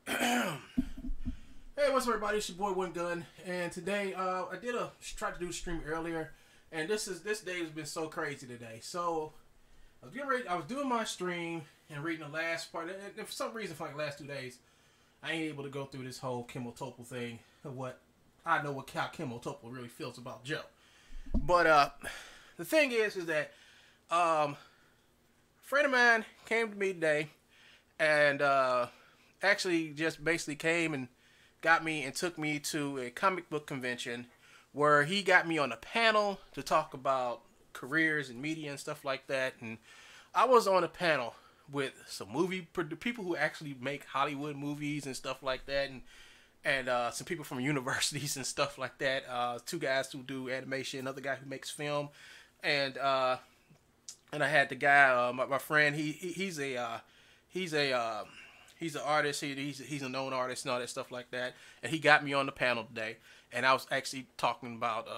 Hey, what's up, everybody? It's your boy One Gun, and today I tried to do a stream earlier, and this day has been so crazy today. So I was doing my stream and reading the last part, and for some reason, for like the last 2 days, I ain't able to go through this whole Kim Topol thing of what I know what how Kim Topol really feels about Joe. But the thing is that a friend of mine came to me today, and actually just basically came and got me and took me to a comic book convention where he got me on a panel to talk about careers and media and stuff like that. And I was on a panel with some people who actually make Hollywood movies and stuff like that, and some people from universities and stuff like that. Two guys who do animation, another guy who makes film, and I had the guy, my friend. He's an artist. He's a known artist and all that stuff like that. And he got me on the panel today. And I was actually talking about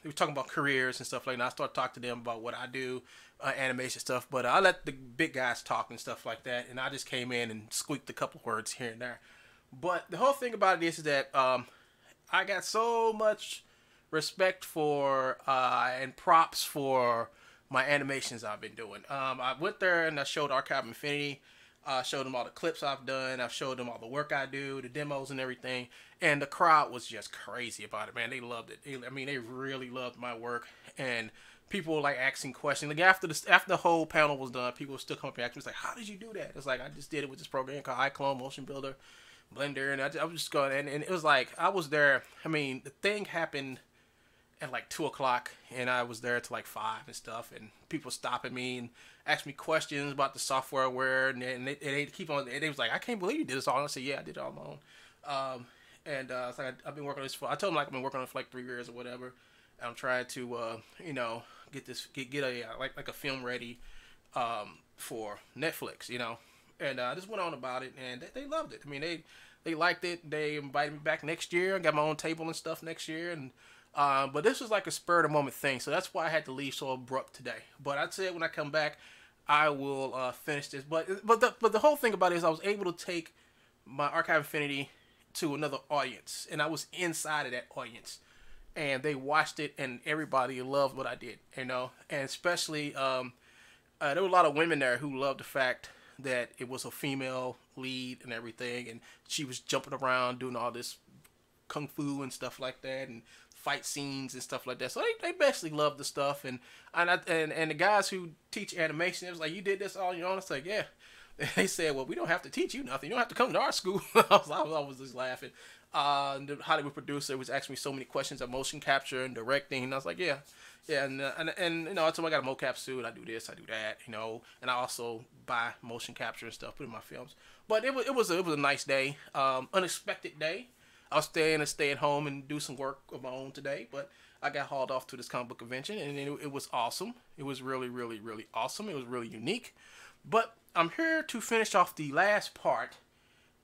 we were talking about careers and stuff like that. I started talking to them about what I do, animation stuff. But I let the big guys talk and stuff like that. And I just came in and squeaked a couple words here and there. But the whole thing about it is that I got so much respect for and props for my animations I've been doing. I went there and I showed Archive Infinity. Showed them all the clips I've done. I've showed them all the work I do, the demos and everything. And the crowd was just crazy about it, man. They loved it. They really loved my work. And people were like asking questions. Like after the whole panel was done, people would still come up and ask me, it's like, how did you do that? It's like, I just did it with this program called iClone Motion Builder, Blender. And I was just going, and it was like, I was there. I mean, the thing happened at like 2 o'clock, and I was there till like 5 and stuff, and people stopping me and ask me questions about the software where, and they keep on, and they was like, I can't believe you did this all. And I said, yeah, I did it all on my own. It's like I've been working on this I told them like I've been working on it for like 3 years or whatever. And I'm trying to get a film ready for Netflix, and I just went on about it, and they loved it. I mean, they liked it. They invited me back next year. I got my own table and stuff next year, and but this was like a spur of the moment thing, so that's why I had to leave so abrupt today. But I said when I come back, I will finish this. But the whole thing about it is I was able to take my Archive Infinity to another audience, and I was inside of that audience, and they watched it, and everybody loved what I did, and especially there were a lot of women there who loved the fact that it was a female lead and everything, and she was jumping around doing all this kung fu and stuff like that, and fight scenes and stuff like that. So they basically love the stuff, and the guys who teach animation, it was like, you did this all on your own. It's like, yeah. And they said, well, we don't have to teach you nothing. You don't have to come to our school. I was just laughing. The Hollywood producer was asking me so many questions of motion capture and directing, and I was like, yeah. And I told him I got a mocap suit. I do this, I do that, and I also buy motion capture and stuff, put in my films. But it was a nice day, unexpected day. I was staying home and do some work of my own today, but I got hauled off to this comic book convention, and it was awesome. It was really, really, really awesome. It was really unique. But I'm here to finish off the last part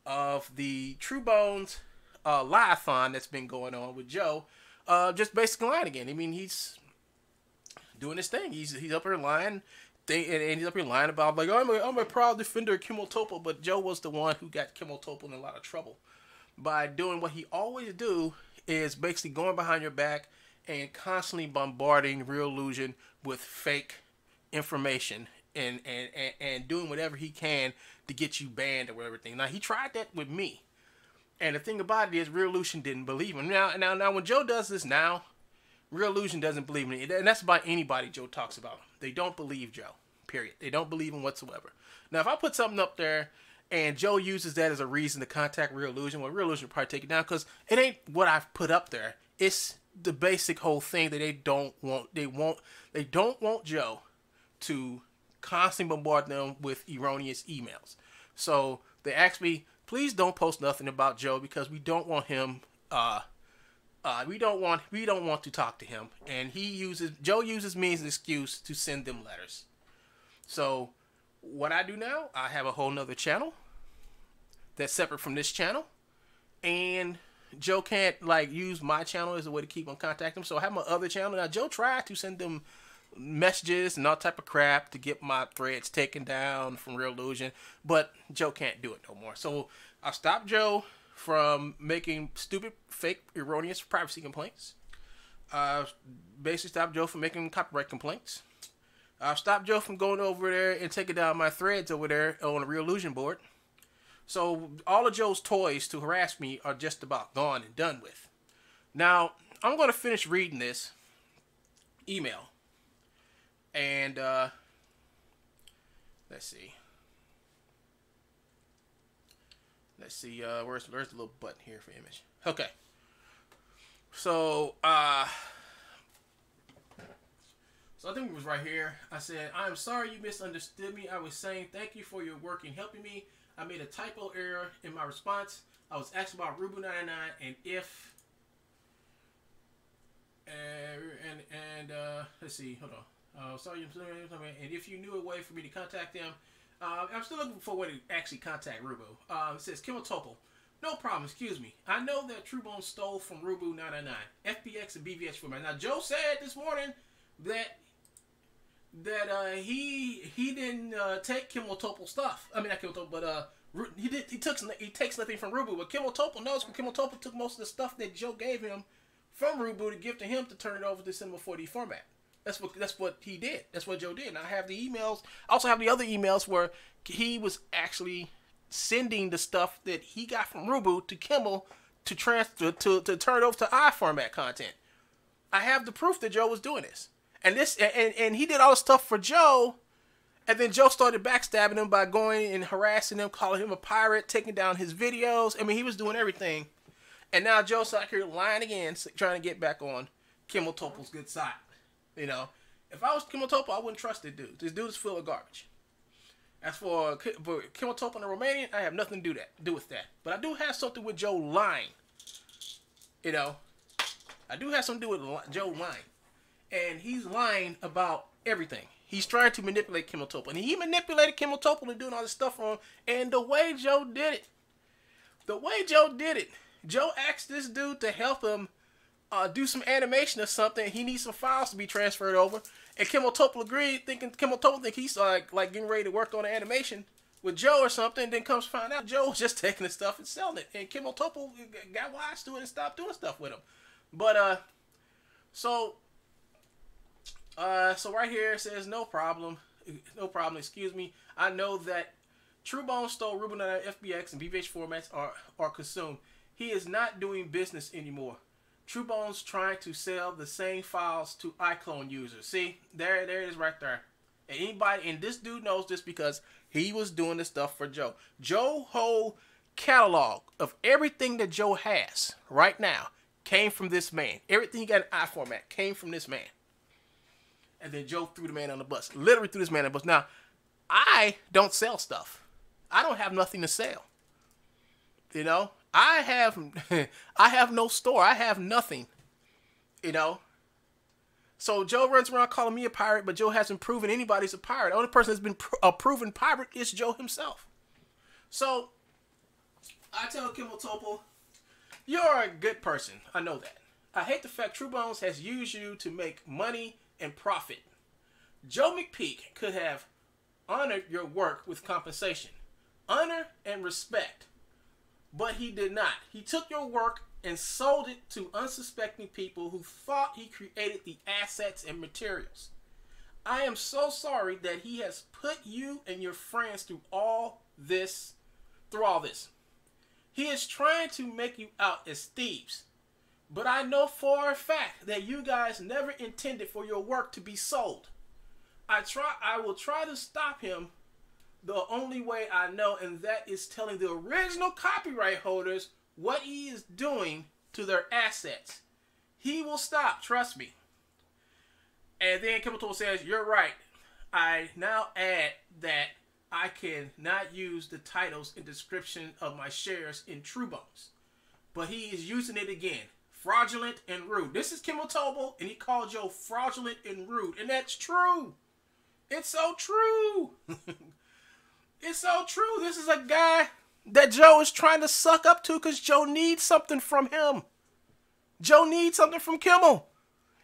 of the True Bones lie-a-thon that's been going on with Joe. Just basically lying again. I mean, he's doing his thing. He's up here lying. And he's up here lying about, like, I'm a proud defender of Kim Topol, but Joe was the one who got Kim Topol in a lot of trouble by doing what he always do, is basically going behind your back and constantly bombarding Real Illusion with fake information and doing whatever he can to get you banned or everything. Now, he tried that with me. And the thing about it is, Real Illusion didn't believe him. Now, when Joe does this now, Real Illusion doesn't believe me. And that's about anybody Joe talks about. They don't believe Joe, period. They don't believe him whatsoever. Now, if I put something up there and Joe uses that as a reason to contact Real Illusion, well, Real Illusion will probably take it down, because it ain't what I've put up there. It's the basic whole thing that they don't want. They don't want Joe to constantly bombard them with erroneous emails. So they asked me, please don't post nothing about Joe, because we don't want him. We don't want to talk to him, and Joe uses me as an excuse to send them letters. So what I do now, I have a whole nother channel that's separate from this channel, and Joe can't use my channel as a way to keep on contacting him. So I have my other channel. Now, Joe tried to send them messages and all type of crap to get my threads taken down from Real Illusion, but Joe can't do it no more. So I stopped Joe from making stupid, fake, erroneous privacy complaints. Basically stopped Joe from making copyright complaints. I've stopped Joe from going over there and taking down my threads over there on the Real Illusion board. So all of Joe's toys to harass me are just about gone and done with. Now, I'm going to finish reading this email. And, let's see. Where's the little button here for image? Okay. So I think it was right here. I said, "I'm sorry you misunderstood me. I was saying thank you for your work in helping me. I made a typo error in my response. I was asked about Rubu 99 and if let's see, hold on. Sorry, and if you knew a way for me to contact them, I'm still looking for a way to actually contact Rubu. It says Kimmel Topol. No problem, excuse me. I know that TrueBone stole from Rubu 999, FBX and BVH format. Now, Joe said this morning that he didn't take Kimmel Topol stuff. I mean, not Kimmel Topol, but he takes nothing from Rubu. But Kimmel Topol knows, because Kimmel Topol took most of the stuff that Joe gave him from Rubu to give to him to turn it over to Cinema 4D format. That's what he did. That's what Joe did. And I have the emails. I also have the other emails where he was actually sending the stuff that he got from Rubu to Kimmel to transfer to turn it over to iFormat content. I have the proof that Joe was doing this. And and he did all the stuff for Joe, and then Joe started backstabbing him by going and harassing him, calling him a pirate, taking down his videos. I mean, he was doing everything. And now Joe's out here lying again, trying to get back on Kimmel Topol's good side. You know, if I was Kimmel Topol, I wouldn't trust this dude. This dude is full of garbage. As for Kimmel Topol and the Romanian, I have nothing to do with that. But I do have something with Joe lying. You know, I do have something to do with Joe lying. And he's lying about everything. He's trying to manipulate Kimmel Topol. And he manipulated Kimmel Topol and doing all this stuff for him. And the way Joe did it, Joe asked this dude to help him do some animation or something. He needs some files to be transferred over. And Kimmel Topol agreed, Kimmel Topol think he's like getting ready to work on the animation with Joe or something. And then comes to find out Joe was just taking the stuff and selling it. And Kimmel Topol got wise to it and stopped doing stuff with him. But, so right here it says, no problem, excuse me. I know that TrueBone stole Rubu 99 FBX and BVH formats are consumed. He is not doing business anymore. TrueBone's trying to sell the same files to iClone users. See, there it is right there. And this dude knows this because he was doing this stuff for Joe. Joe's whole catalog of everything that Joe has right now came from this man. Everything he got in iFormat came from this man. And then Joe threw the man on the bus. Literally threw this man on the bus. Now, I don't sell stuff. I don't have nothing to sell. You know? I have no store. I have nothing. You know? So Joe runs around calling me a pirate, but Joe hasn't proven anybody's a pirate. The only person that's been a proven pirate is Joe himself. So, I tell Kimmel Topol, you're a good person. I know that. I hate the fact TrueBones has used you to make money and profit. Joe Mcpeek could have honored your work with compensation, honor, and respect. But he did not. He took your work and sold it to unsuspecting people who thought he created the assets and materials. I am so sorry that he has put you and your friends through all this. He is trying to make you out as thieves. But I know for a fact that you guys never intended for your work to be sold. I will try to stop him the only way I know, and that is telling the original copyright holders what he is doing to their assets. He will stop, trust me. And then Kimmel Topol says, you're right. I now add that I cannot use the titles and description of my shares in TrueBones. But he is using it again. Fraudulent and rude. This is Kimmel Topol, and he called Joe fraudulent and rude. And that's true. It's so true. It's so true. This is a guy that Joe is trying to suck up to because Joe needs something from him. Joe needs something from Kimmel.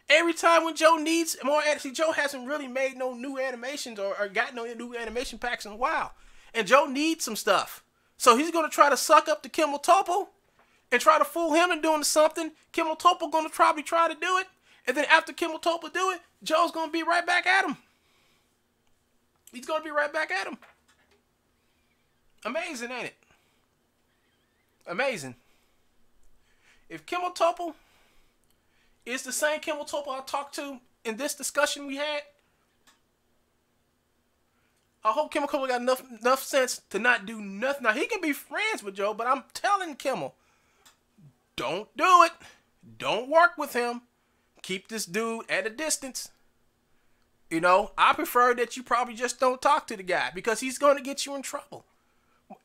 Every time when Joe needs more, see, Joe hasn't really made no new animations or got no new animation packs in a while. And Joe needs some stuff. So he's going to try to suck up to Kimmel Topo and try to fool him into doing something. Kimmel Topo going to probably try to do it. And then after Kimmel Topo do it, Joe's going to be right back at him. He's going to be right back at him. Amazing, ain't it? Amazing. If Kimmel Topo is the same Kimmel Topo I talked to in this discussion we had, I hope Kimmel Topo got enough sense to not do nothing. Now, he can be friends with Joe, but I'm telling Kimmel, don't do it. Don't work with him. Keep this dude at a distance. You know, I prefer that you probably just don't talk to the guy because he's going to get you in trouble.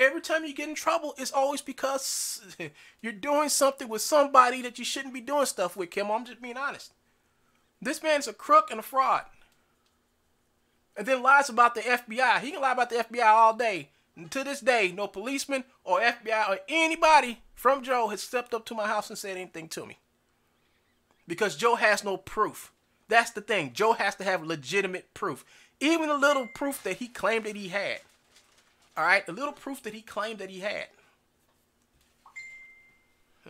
Every time you get in trouble, it's always because you're doing something with somebody that you shouldn't be doing stuff with, Kim. I'm just being honest. This man's a crook and a fraud. And then lies about the FBI. He can lie about the FBI all day. And to this day, no policeman or FBI or anybody from Joe has stepped up to my house and said anything to me. Because Joe has no proof. That's the thing. Joe has to have legitimate proof. Even a little proof that he claimed that he had. All right, a little proof that he claimed that he had.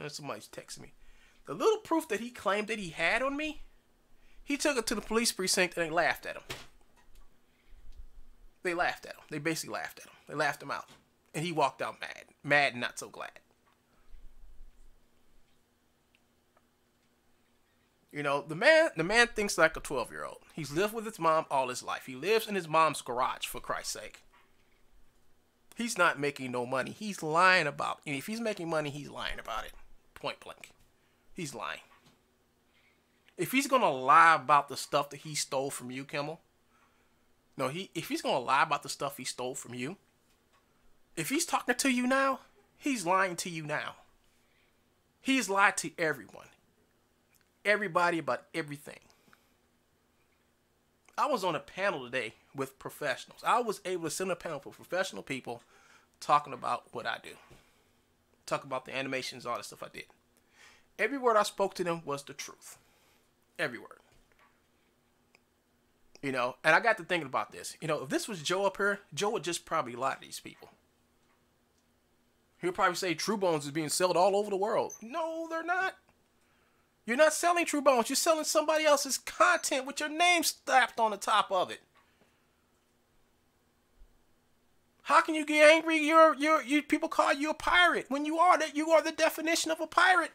Somebody's texting me. The little proof that he claimed that he had on me, he took it to the police precinct and they laughed at him. They laughed at him. They basically laughed at him. They laughed him out. And he walked out mad. Mad and not so glad. You know, the man thinks like a 12-year-old. He's lived with his mom all his life. He lives in his mom's garage, for Christ's sake. He's not making no money. He's lying about it. And if he's making money, he's lying about it. Point blank. He's lying. If he's going to lie about the stuff that he stole from you, Kimmel. No, if he's going to lie about the stuff he stole from you. If he's talking to you now, he's lying to you now. He's lied to everyone. Everybody about everything. I was on a panel today with professionals. I was able to sit on a panel with professional people talking about what I do. Talk about the animations, all the stuff I did. Every word I spoke to them was the truth. Every word. You know, and I got to thinking about this. You know, if this was Joe up here, Joe would just probably lie to these people. He would probably say True Bones is being sold all over the world. No, they're not. You're not selling True Bones. You're selling somebody else's content with your name slapped on the top of it. How can you get angry? People call you a pirate when you are that. You are the definition of a pirate.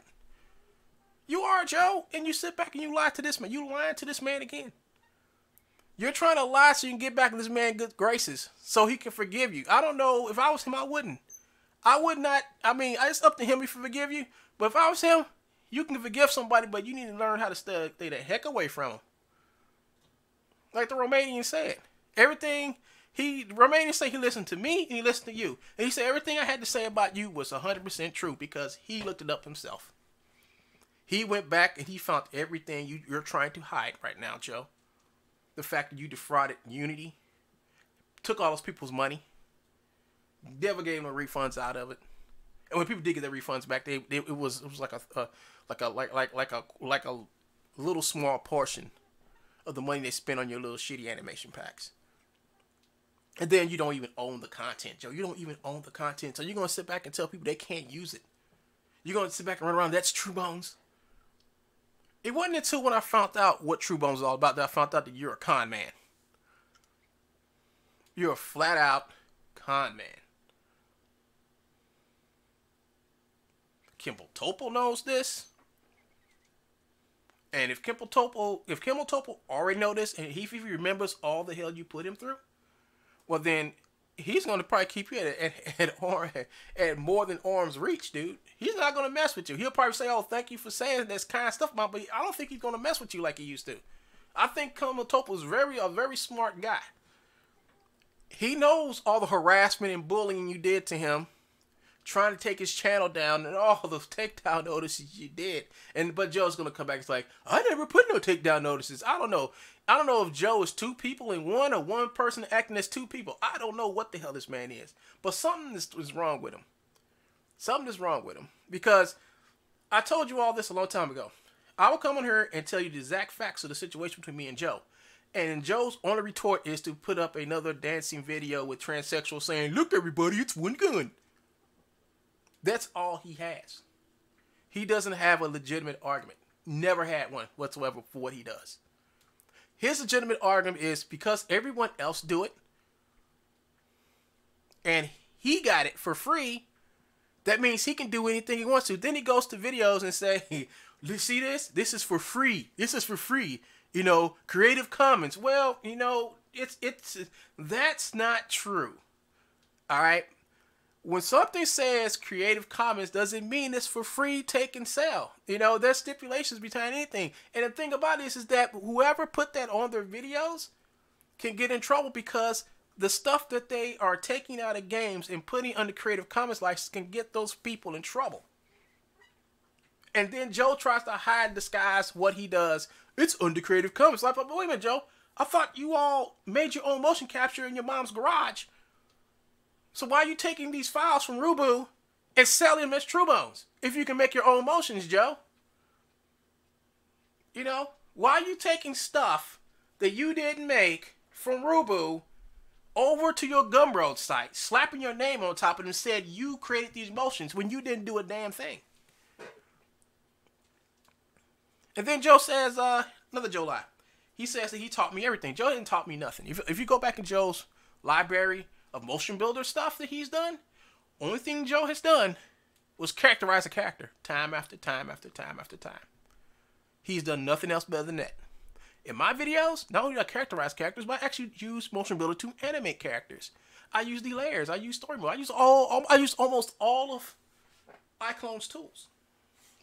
You are, Joe, and you sit back and you lie to this man. You lying to this man again. You're trying to lie so you can get back in this man's good graces so he can forgive you. I don't know. If I was him, I wouldn't. I would not. I mean, it's up to him if he forgive you. But if I was him, you can forgive somebody, but you need to learn how to stay the heck away from him. Like the Romanian said. Everything, the Romanian said he listened to me and he listened to you. And he said everything I had to say about you was 100% true because he looked it up himself. He went back and he found everything you're trying to hide right now, Joe. The fact that you defrauded Unity, took all those people's money, never gave them refunds out of it. And when people did get their refunds back, it was like a little small portion of the money they spent on your little shitty animation packs. And then you don't even own the content, Joe. You don't even own the content. So you're going to sit back and tell people they can't use it. You're going to sit back and run around, that's True Bones. It wasn't until when I found out what True Bones was all about that I found out that you're a con man. You're a flat out con man. Kimmel Topo knows this. And if Kimmel Topo already knows this, and if he remembers all the hell you put him through, well then he's going to probably keep you at more than arm's reach, dude. He's not going to mess with you. He'll probably say, oh, thank you for saying this kind of stuff about me. I don't think he's going to mess with you like he used to. I think Kimmel Topo is a very smart guy. He knows all the harassment and bullying you did to him, trying to take his channel down, and all those takedown notices you did. But Joe's gonna come back and like, I never put no takedown notices. I don't know if Joe is two people in one or one person acting as two people. I don't know what the hell this man is. But something is wrong with him. Something is wrong with him. Because I told you all this a long time ago. I will come on here and tell you the exact facts of the situation between me and Joe. And Joe's only retort is to put up another dancing video with transsexuals saying, look, everybody, it's one gun. That's all he has. He doesn't have a legitimate argument. Never had one whatsoever for what he does. His legitimate argument is because everyone else do it, and he got it for free, that means he can do anything he wants to. Then he goes to videos and say, see this? This is for free. This is for free. You know, Creative Commons. Well, you know, that's not true. All right? When something says Creative Commons, doesn't mean it's for free, take and sell. You know, there's stipulations behind anything. And the thing about this is that whoever put that on their videos can get in trouble because the stuff that they are taking out of games and putting under Creative Commons license can get those people in trouble. And then Joe tries to hide and disguise what he does. It's under Creative Commons. Like, but wait a minute, Joe. I thought you all made your own motion capture in your mom's garage. So why are you taking these files from Rubu and selling them as True Bones if you can make your own motions, Joe? You know, why are you taking stuff that you didn't make from Rubu over to your Gumroad site, slapping your name on top of it and said you created these motions when you didn't do a damn thing? And then Joe says, another Joe lie. He says that he taught me everything. Joe didn't taught me nothing. If you go back in Joe's library of motion builder stuff that he's done, only thing Joe has done was characterize a character time after time after time after time. He's done nothing else better than that. In my videos, not only do I characterize characters, but I actually use motion builder to animate characters. I use the layers. I use story mode. I use almost all of iClone's tools.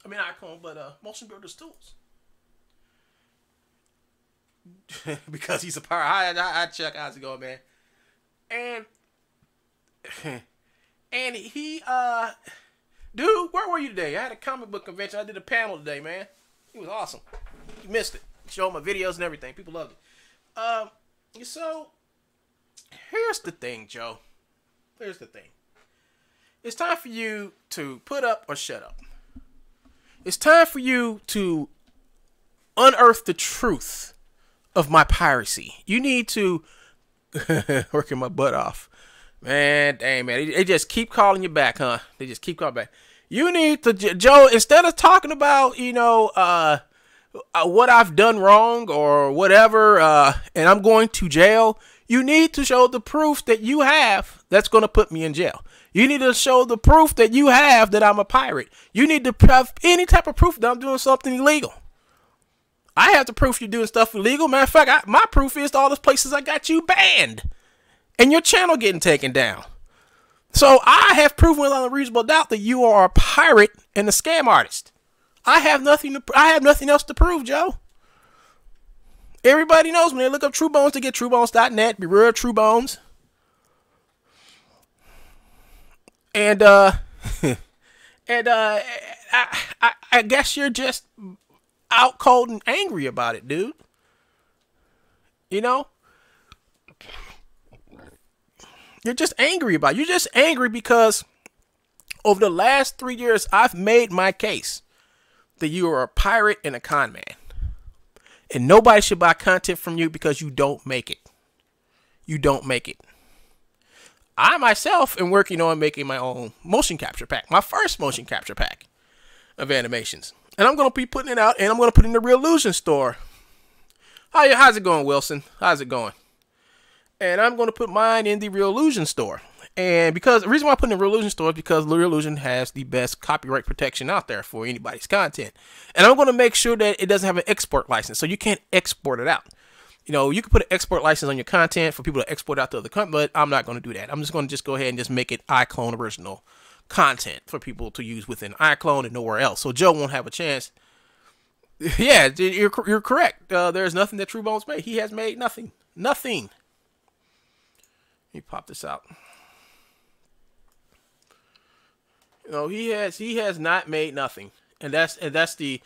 I mean, iClone, but motion builder's tools. Because he's a pirate. I check how's it going, man. And he, dude, where were you today? I had a comic book convention. I did a panel today, man. It was awesome. You missed it. Showed my videos and everything. People loved it. So, here's the thing, Joe. Here's the thing. It's time for you to put up or shut up. It's time for you to unearth the truth of my piracy. You need to working my butt off. Man, dang, man. They just keep calling you back, huh? They just keep calling back. You need to, Joe, instead of talking about, you know, what I've done wrong or whatever, and I'm going to jail, you need to show the proof that you have that's going to put me in jail. You need to show the proof that you have that I'm a pirate. You need to have any type of proof that I'm doing something illegal. I have the proof you're doing stuff illegal. Matter of fact, my proof is all the places I got you banned and your channel getting taken down. So I have proven without a reasonable doubt that you are a pirate and a scam artist. I have nothing else to prove, Joe. Everybody knows when they look up True Bones to get truebones.net, beware of True Bones. And I guess you're just out cold and angry about it, dude. You know? You're just angry about it. You're just angry because over the last 3 years, I've made my case that you are a pirate and a con man. And nobody should buy content from you because you don't make it. You don't make it. I myself am working on making my own motion capture pack. My first motion capture pack of animations. And I'm going to be putting it out and I'm going to put it in the Real Illusion store. How's it going, Wilson? How's it going? And I'm going to put mine in the Real Illusion store. And because the reason why I put it in the Real Illusion store is because Real Illusion has the best copyright protection out there for anybody's content. And I'm going to make sure that it doesn't have an export license. So you can't export it out. You know, you can put an export license on your content for people to export out to other countries, but I'm not going to do that. I'm just going to go ahead and just make it iClone original content for people to use within iClone and nowhere else. So Joe won't have a chance. Yeah, you're correct. There's nothing that True Bones made. He has made nothing. Nothing. Let me pop this out. You know, he has not made nothing. And that's the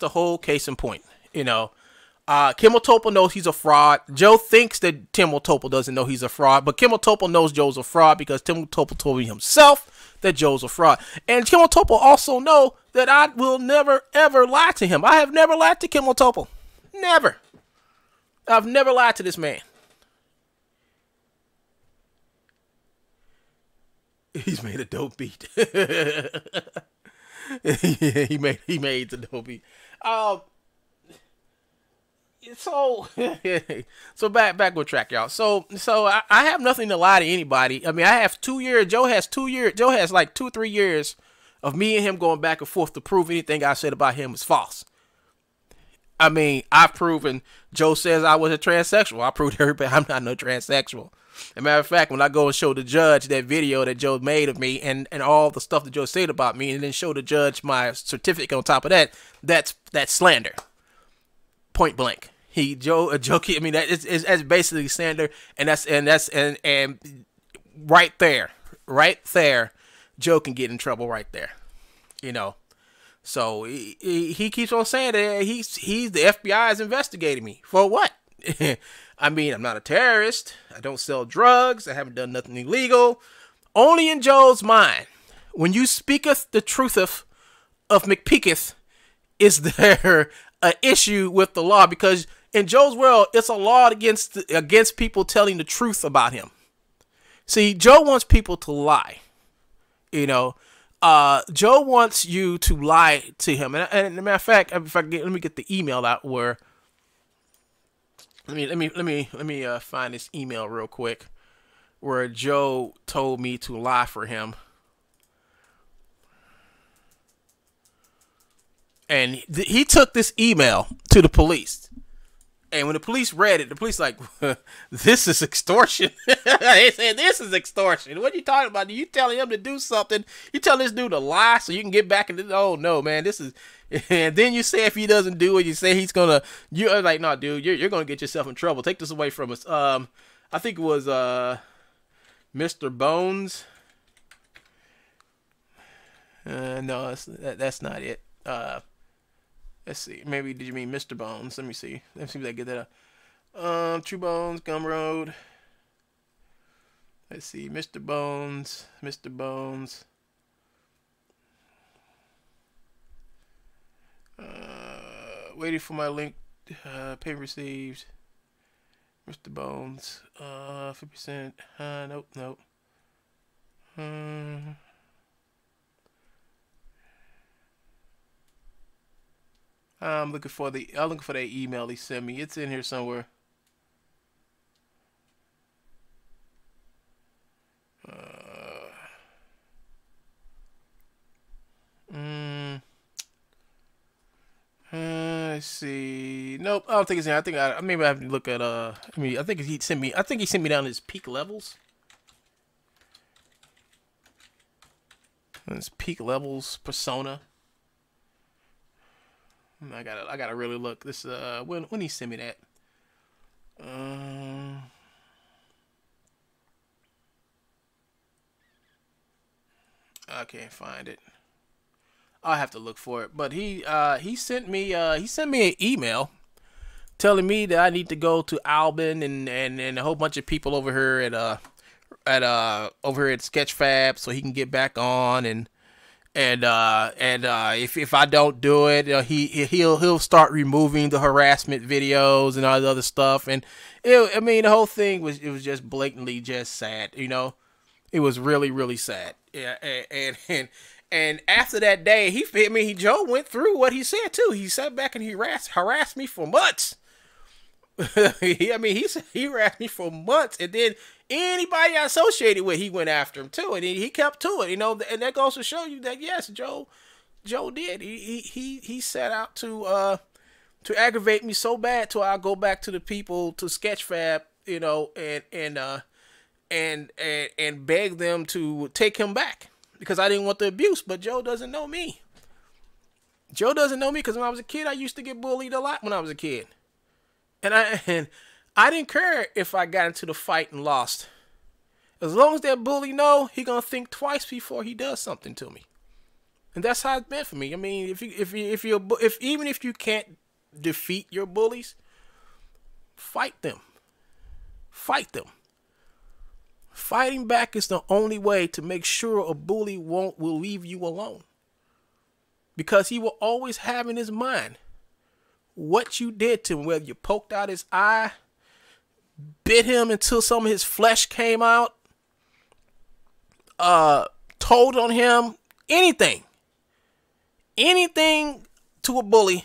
whole case in point. You know, Kimmel Topol knows he's a fraud. Joe thinks that Kimmel Topol doesn't know he's a fraud, but Kimmel Topol knows Joe's a fraud because Kimmel Topol told me himself that Joe's a fraud. And Kimmel Topol also know that I will never, ever lie to him. I have never lied to Kimmel Topol. Never. I've never lied to this man. He's made a dope beat. Yeah, he made the dope beat. So back with track, y'all. So I have nothing to lie to anybody. I mean, I have 2 years. Joe has 2 years. Joe has like 2-3 years of me and him going back and forth to prove anything I said about him is false. I mean, I've proven. Joe says I was a transsexual. I proved everybody I'm not no transsexual. As a matter of fact, when I go and show the judge that video that Joe made of me and all the stuff that Joe said about me, and then show the judge my certificate on top of that, that's slander. Point blank. Joe, I mean, that's basically slander, and right there, Joe can get in trouble right there, you know. So he keeps on saying that he's the FBI is investigating me for what? I mean, I'm not a terrorist. I don't sell drugs. I haven't done nothing illegal. Only in Joe's mind, when you speaketh the truth of McPeeketh, is there an issue with the law? Because in Joe's world, it's a law against people telling the truth about him. See, Joe wants people to lie. You know, Joe wants you to lie to him. And as a matter of fact, let me get the email out where. Let me find this email real quick, where Joe told me to lie for him. And he took this email to the police. And when the police read it, the police like, this is extortion. They said, this is extortion. What are you talking about? You telling him to do something? You telling this dude to lie so you can get back into, oh no, man, this is, and then you say if he doesn't do it, you say he's gonna, you're like, no, dude, you're gonna get yourself in trouble. Take this away from us. I think it was, Mr. Bones. No, that's not it. Let's see. Maybe did you mean Mr. Bones? Let me see. Let me see if I get that up. True Bones, Gum Road. Let's see. Mr. Bones. Mr. Bones. Waiting for my link. Pay received. Mr. Bones. 50%. Nope. I'm looking for that email he sent me. It's in here somewhere. Let's see. Nope, I don't think it's in. I think maybe I have to look at I think he sent me down his peak levels. His peak levels persona. I gotta really look. This when he sent me that. I can't find it. I'll have to look for it. But he sent me an email telling me that I need to go to Albin and a whole bunch of people over here at over here at Sketchfab so he can get back on and if I don't do it, he'll start removing the harassment videos and all the other stuff. And I mean, the whole thing was just blatantly just sad. You know, it was really, really sad. Yeah, and after that day, Joe went through what he said too. He sat back and he harassed me for months. He harassed me for months, and then anybody I associated with, he went after him too, and he kept to it, you know. And that goes to show you that yes, Joe did. He set out to aggravate me so bad till I go back to the people to Sketchfab, you know, and beg them to take him back because I didn't want the abuse. But Joe doesn't know me. Joe doesn't know me because when I was a kid, I used to get bullied a lot when I was a kid. And I didn't care if I got into the fight and lost. As long as that bully know, he gonna think twice before he does something to me. And that's how it's been for me. I mean, even if you can't defeat your bullies, fight them. Fight them. Fighting back is the only way to make sure a bully will leave you alone. Because he will always have in his mind what you did to him, whether you poked out his eye, bit him until some of his flesh came out, told on him, anything to a bully,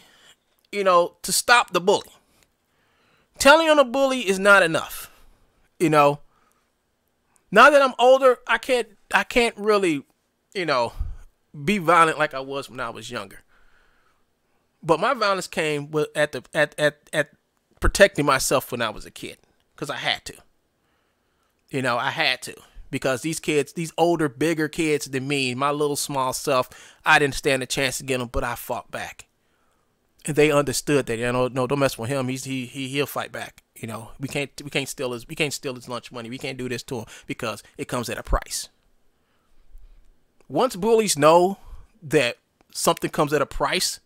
you know, to stop the bully. Telling on a bully is not enough, you know. Now that I'm older, I can't really, you know, be violent like I was when I was younger. But my violence came with at protecting myself when I was a kid, because I had to. You know, I had to, because these kids, these older, bigger kids than me, my little small self, I didn't stand a chance to get them, but I fought back. And they understood that, you know, no, don't mess with him. He'll fight back. You know, we can't steal his lunch money. We can't do this to him because it comes at a price. Once bullies know that something comes at a price,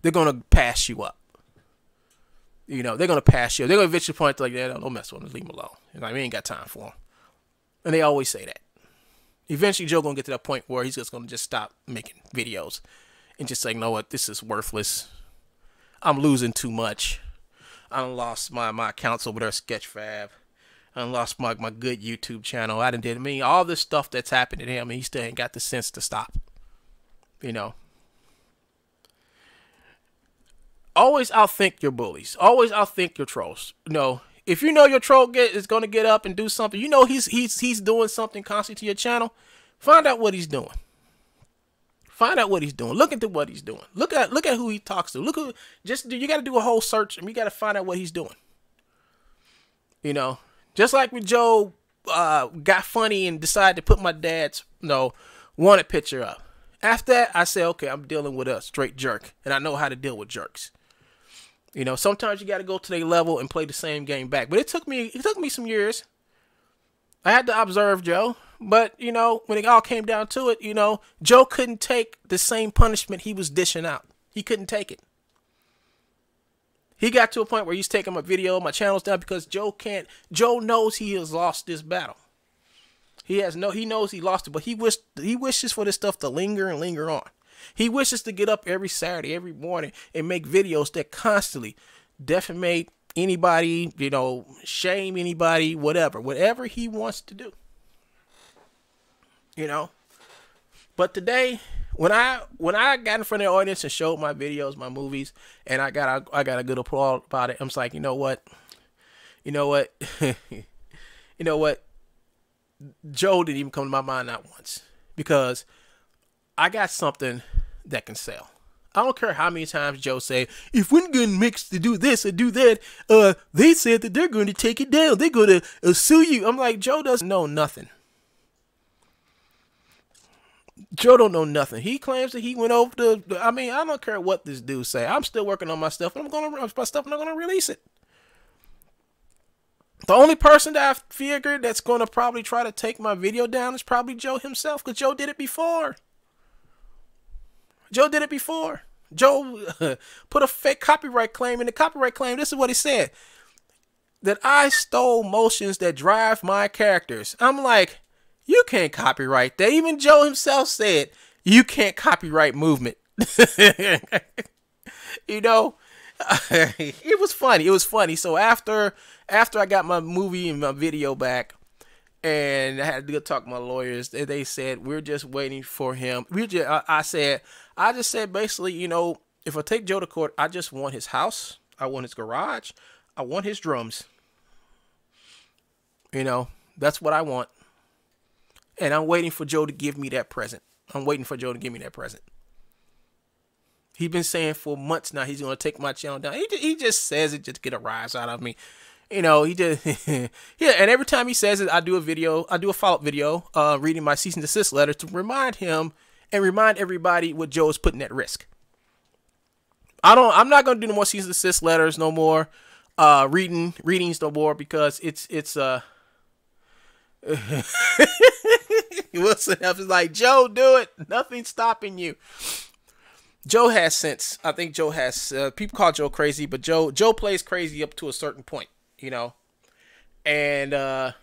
they're going to pass you up. You know, they're going to pass you up. They're going to eventually point to like, yeah, don't mess with him. Leave him alone. You know, we ain't got time for him. And they always say that. Eventually, Joe going to get to that point where he's just going to just stop making videos and just say, you know what, this is worthless. I'm losing too much. I done lost my accounts over there, Sketchfab. I done lost my good YouTube channel. I mean, all this stuff that's happened to him, and he still ain't got the sense to stop. You know. Always outthink your bullies. Always outthink your trolls. You know, if you know your troll is going to get up and do something, you know he's doing something constantly to your channel, find out what he's doing. Find out what he's doing. Look into what he's doing. Look at who he talks to. You got to do a whole search, and you got to find out what he's doing. You know, just like when Joe got funny and decided to put my dad's wanted picture up. After that, I said, okay, I'm dealing with a straight jerk, and I know how to deal with jerks. You know, sometimes you got to go to their level and play the same game back. But it took me some years. I had to observe Joe. But, you know, when it all came down to it, you know, Joe couldn't take the same punishment he was dishing out. He couldn't take it. He got to a point where he's taking my channels down because Joe knows he has lost this battle. He knows he lost it, but he wishes for this stuff to linger and linger on. He wishes to get up every Saturday, every morning and make videos that constantly defamate anybody, you know, shame anybody, whatever he wants to do. You know, but today, when I got in front of the audience and showed my videos, my movies, and I got a good applause about it, I'm just like, you know what, Joe didn't even come to my mind not once, because I got something that can sell. I don't care how many times Joe say, if we're going to mix to do this or do that, they said that they're going to take it down. They're going to sue you. I'm like, Joe doesn't know nothing. Joe don't know nothing. He claims that he went over to, I mean, I don't care what this dude say. I'm still working on my stuff, and I'm going to release it. The only person that I figured that's going to probably try to take my video down is probably Joe himself, because Joe did it before. Joe put a fake copyright claim, and the copyright claim, this is what he said, that I stole motions that drive my characters. I'm like, you can't copyright that. Even Joe himself said, you can't copyright movement. You know, it was funny. So after I got my movie and my video back, and I had to go talk to my lawyers, they said, we're just waiting for him. I just said, basically, you know, if I take Joe to court, I just want his house. I want his garage. I want his drums. You know, that's what I want. And I'm waiting for Joe to give me that present. He's been saying for months now he's going to take my channel down. He just says it just to get a rise out of me. You know, he just, yeah, and every time he says it, I do a follow-up video, reading my cease and desist letter to remind him and remind everybody what Joe is putting at risk. I'm not going to do no more cease and desist letters, no more, readings no more, because it's Wilson is like, Joe, do it. Nothing's stopping you. Joe has sense. I think Joe has, people call Joe crazy, but Joe plays crazy up to a certain point. you know. And I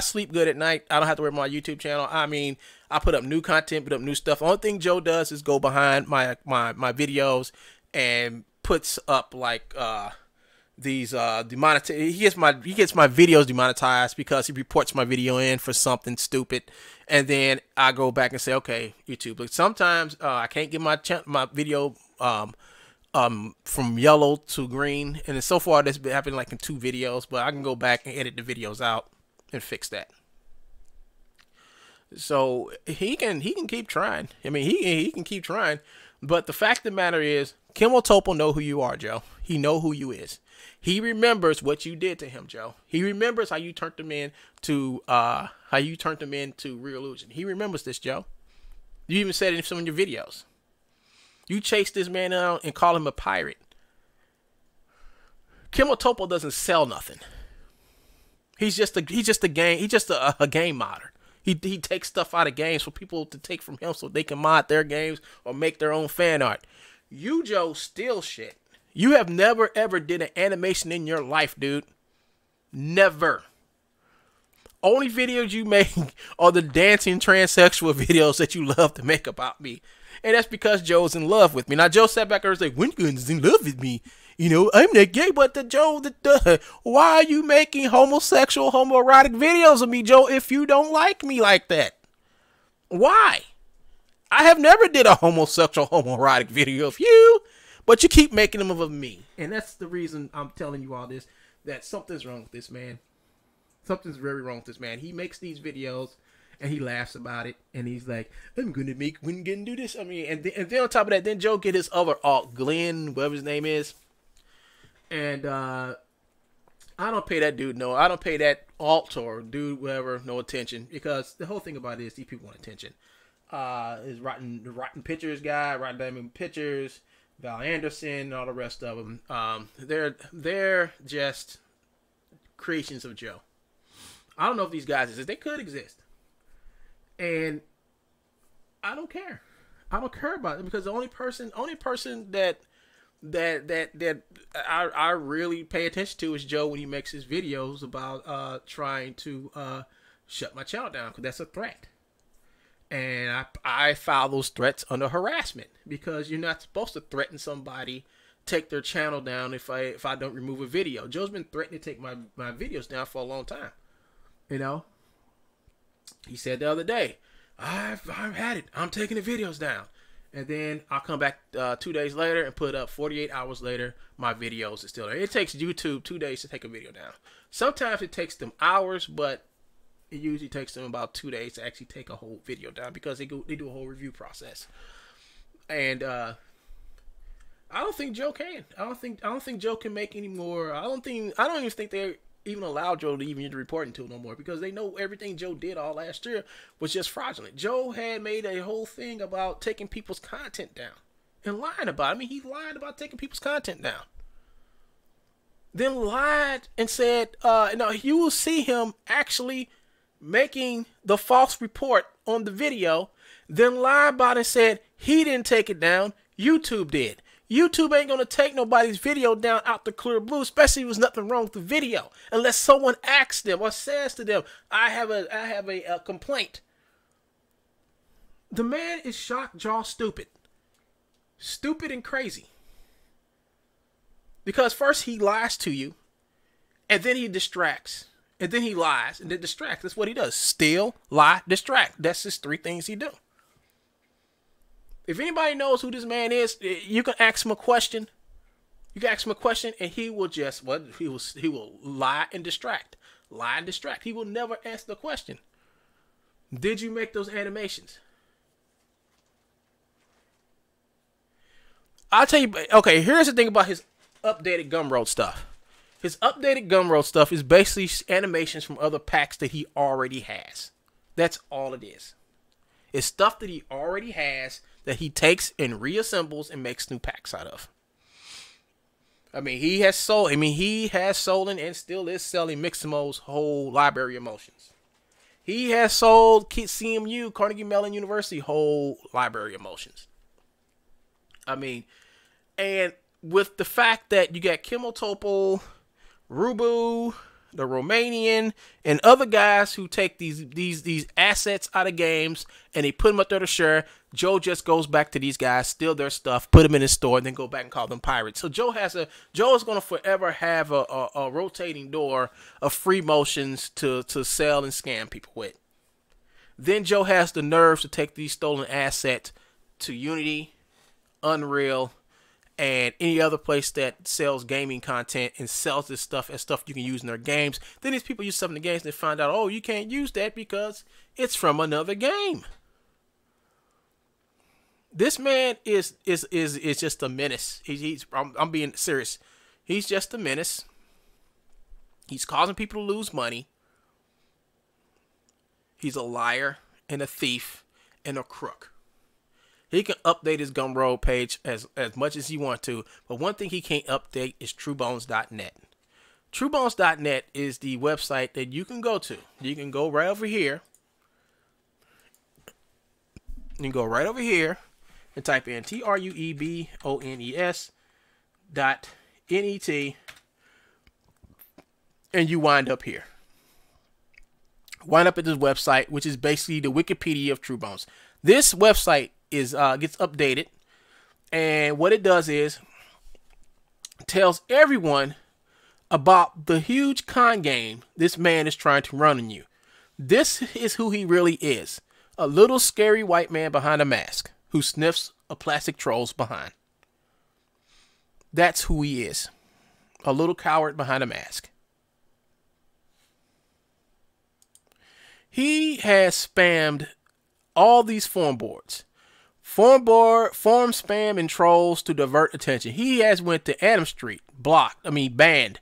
sleep good at night. I don't have to worry about my YouTube channel. I mean, I put up new content, put up new stuff. The only thing Joe does is go behind my videos and puts up like these demonetized. He gets my videos demonetized because he reports my video in for something stupid, and then I go back and say, okay, YouTube. Like sometimes I can't get my video from yellow to green, and so far that's been happening like in 2 videos, but I can go back and edit the videos out and fix that. So he can keep trying. I mean, he can keep trying, but the fact of the matter is, Kim Topo know who you are, Joe. He know who you is. He remembers what you did to him, Joe. He remembers how you turned him into Real Illusion. He remembers this, Joe. You even said it in some of your videos. You chase this man out and call him a pirate. Kim Topo doesn't sell nothing. He's just a game modder. He takes stuff out of games for people to take from him so they can mod their games or make their own fan art. You, Joe, steal shit. You have never ever did an animation in your life, dude. Never. Only videos you make are the dancing transsexual videos that you love to make about me. And that's because Joe's in love with me. Now, Joe sat back there and said, Wingun's in love with me. You know, I'm not gay, but why are you making homosexual, homoerotic videos of me, Joe, if you don't like me like that? Why? I have never did a homosexual, homoerotic video of you, but you keep making them of me. And that's the reason I'm telling you all this, that something's wrong with this man. Something's very wrong with this man. He makes these videos and he laughs about it, and he's like, I'm gonna make Wingun do this. I mean, and then on top of that, then Joe get his other alt, Glenn, whatever his name is. And I don't pay that dude I don't pay that alt or dude, whatever, no attention, because the whole thing about it is these people want attention. Is the Rotten Pictures guy, Rotten Diamond Pictures, Val Anderson, all the rest of them. They're just creations of Joe. I don't know if these guys exist. They could exist. And I don't care. I don't care about it, because the only person that I really pay attention to is Joe when he makes his videos about trying to shut my channel down, because that's a threat. And I file those threats under harassment, because you're not supposed to threaten somebody, take their channel down if I don't remove a video. Joe's been threatening to take my videos down for a long time. You know? He said the other day, I've had it. I'm taking the videos down. And then I'll come back 2 days later and put up 48 hours later, my videos are still there. It takes YouTube 2 days to take a video down. Sometimes it takes them hours, but it usually takes them about 2 days to actually take a whole video down, because they do a whole review process. And I don't think Joe can. I don't think Joe can make any more. I don't even think they're even allow Joe to even use the reporting tool no more, because they know everything Joe did all last year was just fraudulent. Joe had made a whole thing about taking people's content down and lying about it. I mean, he lied about taking people's content down. Then lied and said, no, you will see him actually making the false report on the video, then lied about it and said he didn't take it down, YouTube did. YouTube ain't gonna take nobody's video down out the clear blue, especially if there's nothing wrong with the video, unless someone asks them or says to them, I have a complaint. The man is shock jaw stupid and crazy, because first he lies to you, and then he distracts, and then he lies and then distracts. That's what he does: steal, lie, distract. That's just 3 things he do. If anybody knows who this man is, you can ask him a question. You can ask him a question, and he will just he will lie and distract. Lie and distract. He will never answer the question. Did you make those animations? I'll tell you. Okay, here's the thing about his updated Gumroad stuff. His updated Gumroad stuff is basically animations from other packs that he already has. That's all it is. It's stuff that he already has that he takes and reassembles and makes new packs out of. I mean, he has sold and still is selling Miximo's whole library of motions. He has sold CMU, Carnegie Mellon University, whole library of motions. I mean, and with the fact that you got Kimotopol, Rubu, the Romanian, and other guys who take these assets out of games and they put them up there to share, Joe just goes back to these guys, steal their stuff, put them in his store, and then go back and call them pirates. So Joe is going to forever have a rotating door of free motions to sell and scam people with. Then Joe has the nerve to take these stolen assets to Unity, Unreal, and any other place that sells gaming content and sells this stuff as stuff you can use in their games. Then these people use stuff in the games and they find out, oh, you can't use that because it's from another game. This man is just a menace. I'm being serious. He's just a menace. He's causing people to lose money. He's a liar and a thief and a crook. He can update his Gumroad page as much as he wants to, but one thing he can't update is truebones.net. Truebones.net is the website that you can go to. You can go right over here. You can go right over here and type in TRUEBONES.net, and you wind up here. Wind up at this website, which is basically the Wikipedia of TrueBones. This website is gets updated, and what it does is tells everyone about the huge con game this man is trying to run on you. This is who he really is. A little scary white man behind a mask who sniffs a plastic troll's behind. That's who he is. A little coward behind a mask. He has spammed all these forum boards. Forum spam and trolls to divert attention. He has went to Adam Street, banned.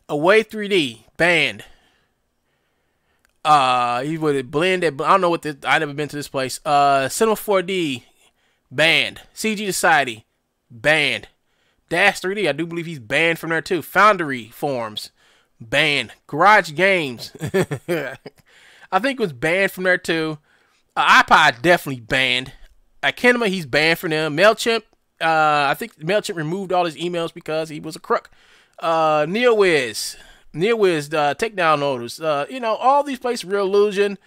Away 3D, banned. He would blend it. I don't know what this. I never been to this place. Cinema 4D, banned. CG Society, banned. Dash 3D, I do believe he's banned from there too. Foundry forums, banned. Garage Games, I think it was banned from there too. iPod definitely banned. Kinema, he's banned from them. MailChimp, I think MailChimp removed all his emails because he was a crook. NeoWiz, takedown notice. All these places, Real Illusion,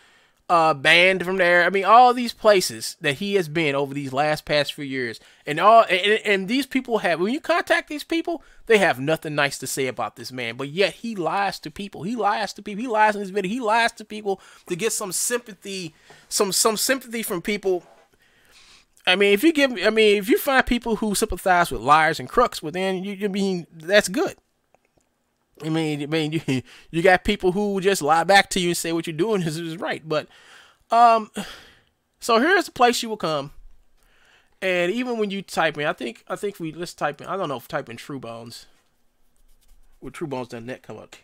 banned from there. I mean, all these places that he has been over these past few years, and these people when you contact these people, they have nothing nice to say about this man. But yet he lies to people. He lies in this video. He lies to people to get some sympathy, some sympathy from people. I mean, if you find people who sympathize with liars and crooks, well, then you mean that's good. I mean, you got people who just lie back to you and say what you're doing is right. But, so here's the place you will come. And even when you type in, let's type in, I don't know if type in TrueBones. Would TrueBones.net come up?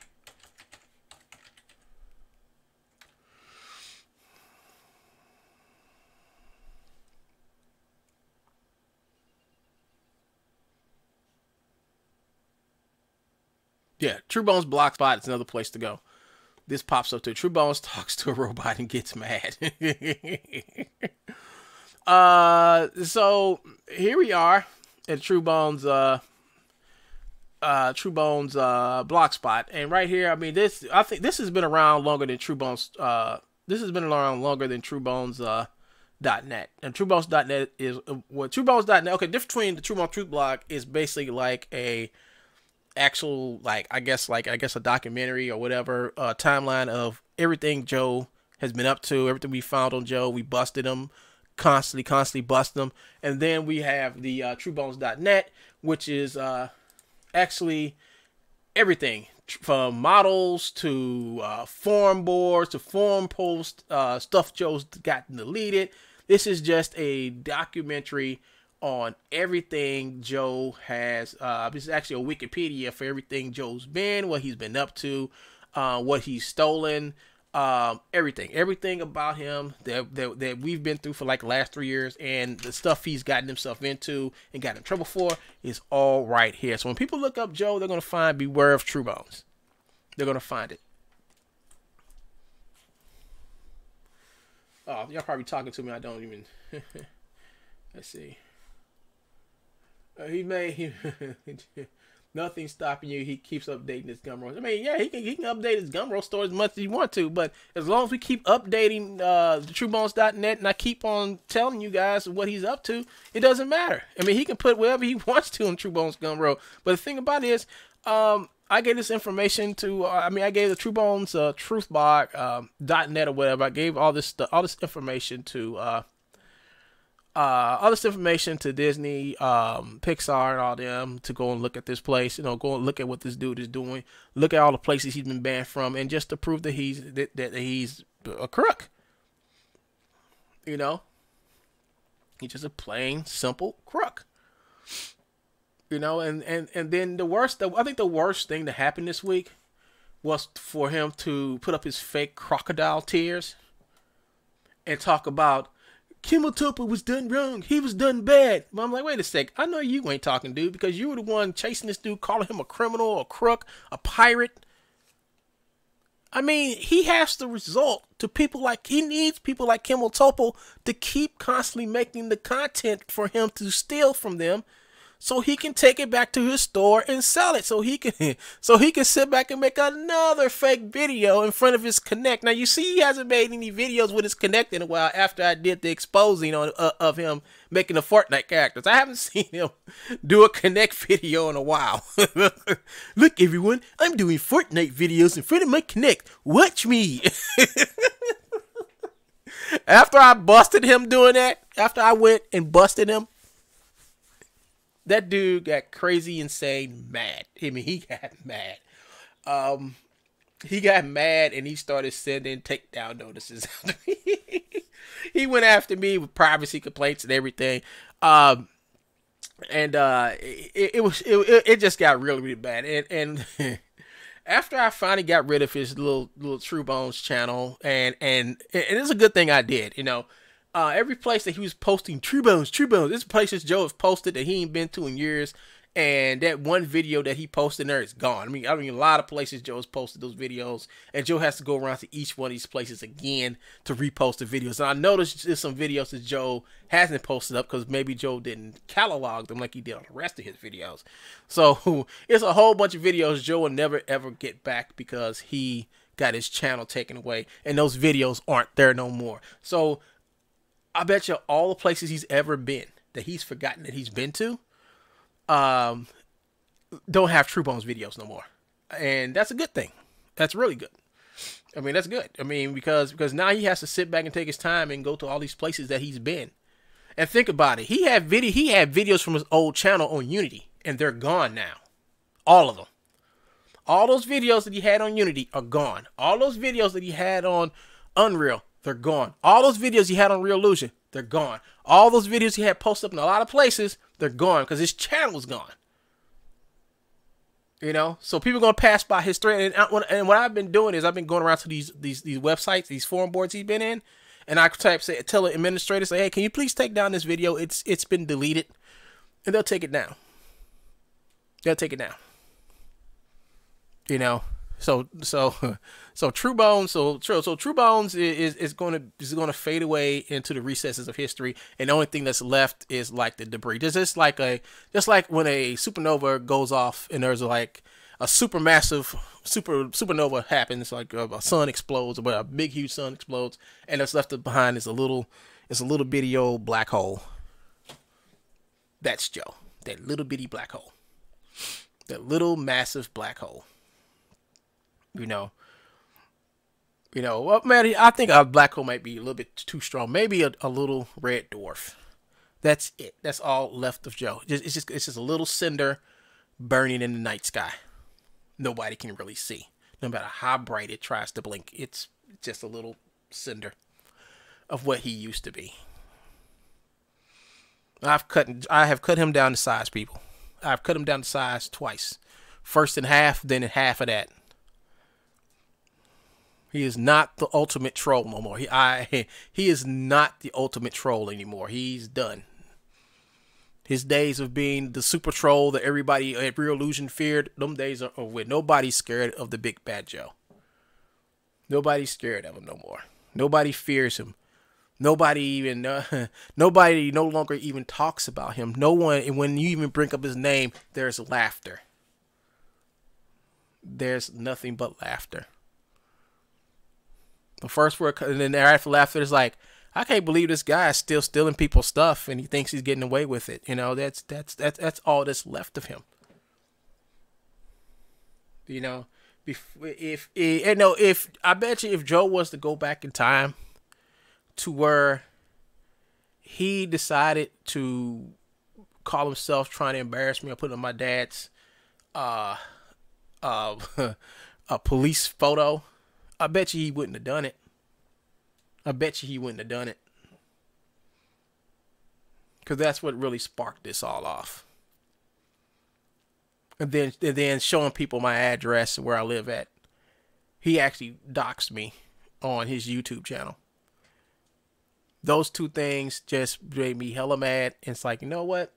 Yeah, TrueBones Blogspot is another place to go. This pops up too. TrueBones talks to a robot and gets mad. So here we are at TrueBones Blogspot, and right here, I mean, I think this has been around longer than TrueBones. This has been around longer than TrueBones.net, and TrueBones.net is TrueBones.net. Okay, difference between the TrueBones Truth Blog is basically like a actual, I guess a documentary or whatever, timeline of everything Joe has been up to, everything we found on Joe. We busted him, constantly busting him. And then we have the truebones.net, which is actually everything from models to forum boards to forum posts, stuff Joe's gotten deleted. This is just a documentary on everything Joe has. This is actually a Wikipedia for everything Joe's been, what he's been up to, what he's stolen, everything about him that we've been through for like the last 3 years, and the stuff he's gotten himself into and got in trouble for is all right here. So when people look up Joe, they're going to find Beware of TrueBones. They're going to find it. Oh, y'all probably talking to me. I don't even. Let's see. He made nothing stopping you. He keeps updating his Gumroad. I mean, yeah, he can update his Gumroad store as much as he wants to, but as long as we keep updating the TrueBones.net and I keep on telling you guys what he's up to, it doesn't matter. I mean, he can put whatever he wants to on TrueBones Gumroad. But the thing about it is, I gave this information to, I gave the TrueBones truthbog.net or whatever. I gave all this information to Disney, Pixar, and all them to go and look at this place. You know, go and look at what this dude is doing. Look at all the places he's been banned from, and just to prove that he's a crook. You know, he's just a plain simple crook. You know, and then I think the worst thing that happened this week was for him to put up his fake crocodile tears and talk about Kimmel Topper was done wrong. He was done bad. But I'm like, wait a sec. I know you ain't talking, dude, because you were the one chasing this dude, calling him a criminal, a crook, a pirate. I mean, he has to resort to he needs people like Kimmel Topper to keep constantly making the content for him to steal from them, so he can take it back to his store and sell it. So he can sit back and make another fake video in front of his Connect. Now you see, he hasn't made any videos with his Connect in a while. After I did the exposing of him making the Fortnite characters, I haven't seen him do a Connect video in a while. Look, everyone, I'm doing Fortnite videos in front of my Connect. Watch me. After I busted him doing that, after I went and busted him, that dude got crazy, insane, mad. I mean, he got mad. He got mad and he started sending takedown notices. He went after me with privacy complaints and everything. It just got really, really bad. And after I finally got rid of his little TrueBones channel, and it's a good thing I did, you know. Every place that he was posting TrueBones, this places Joe has posted that he ain't been to in years, and that one video that he posted there is gone. I mean, a lot of places Joe has posted those videos, and Joe has to go around to each one of these places again to repost the videos. And I noticed there's some videos that Joe hasn't posted up because maybe Joe didn't catalog them like he did on the rest of his videos. So it's a whole bunch of videos Joe will never ever get back because he got his channel taken away, and those videos aren't there no more. So I bet you all the places he's ever been that he's forgotten that he's been to don't have TrueBones videos no more. And that's a good thing. That's really good. I mean, that's good. I mean, because now he has to sit back and take his time and go to all these places that he's been. And think about it. He had videos from his old channel on Unity, and they're gone now. All of them. All those videos that he had on Unity are gone. All those videos that he had on Unreal, they're gone. All those videos he had on Real Illusion, they're gone. All those videos he had posted up in a lot of places, they're gone because his channel is gone. You know, so people are going to pass by his thread. And what I've been doing is I've been going around to these websites, these forum boards he's been in, and I tell the administrator, say, hey, can you please take down this video? It's been deleted, and they'll take it down. They'll take it down. You know, so TrueBones is going to fade away into the recesses of history, and the only thing that's left is like the debris. Just like when a supernova goes off and there's like a supermassive supernova happens, like a sun explodes, or a big huge sun explodes, and that's left behind is a little bitty old black hole. That's Joe, that little bitty black hole, that little massive black hole. You know, well, man, I think a black hole might be a little bit too strong. Maybe a little red dwarf. That's it. That's all left of Joe. It's just a little cinder burning in the night sky. Nobody can really see. No matter how bright it tries to blink, it's just a little cinder of what he used to be. I have cut him down to size, people. I've cut him down to size twice. First in half, then in half of that. He is not the ultimate troll no more. He is not the ultimate troll anymore. He's done. His days of being the super troll that everybody at Real Illusion feared, them days are over with. Nobody's scared of the big bad Joe. Nobody's scared of him no more. Nobody fears him Nobody even, nobody no longer even talks about him. No one, and when you even bring up his name, there's laughter. There's nothing but laughter. The first word, and then after laughter, is like, I can't believe this guy is still stealing people's stuff, and he thinks he's getting away with it. You know, that's all that's left of him. You know, if I bet you if Joe was to go back in time to where he decided to call himself trying to embarrass me or put on my dad's a police photo, I bet you he wouldn't have done it. I bet you he wouldn't have done it. Because that's what really sparked this all off. And then showing people my address and where I live at. He actually doxed me on his YouTube channel. Those two things just made me hella mad. And it's like, you know what?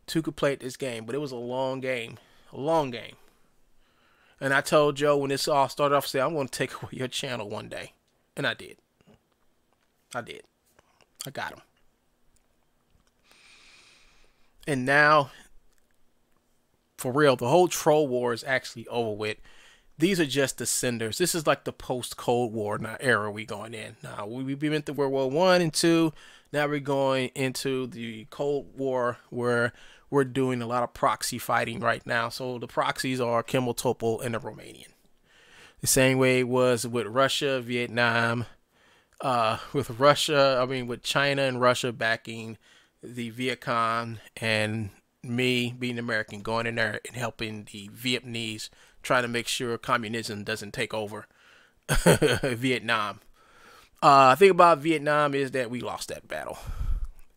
Two could play this game, but it was a long game. A long game. And I told Joe when this all started off, I said, I'm going to take away your channel one day. And I did. I did. I got him. And now, for real, the whole troll war is actually over with. These are just the senders. This is like the post-Cold War era we going in. Now, we've been through World War I and II. Now we're going into the Cold War where we're doing a lot of proxy fighting right now. So the proxies are Kimmel, Topol, and the Romanian. The same way it was with Russia, Vietnam, with China and Russia backing the Viet Cong, and me being American going in there and helping the Vietnamese trying to make sure communism doesn't take over Vietnam. Thing about Vietnam is that we lost that battle.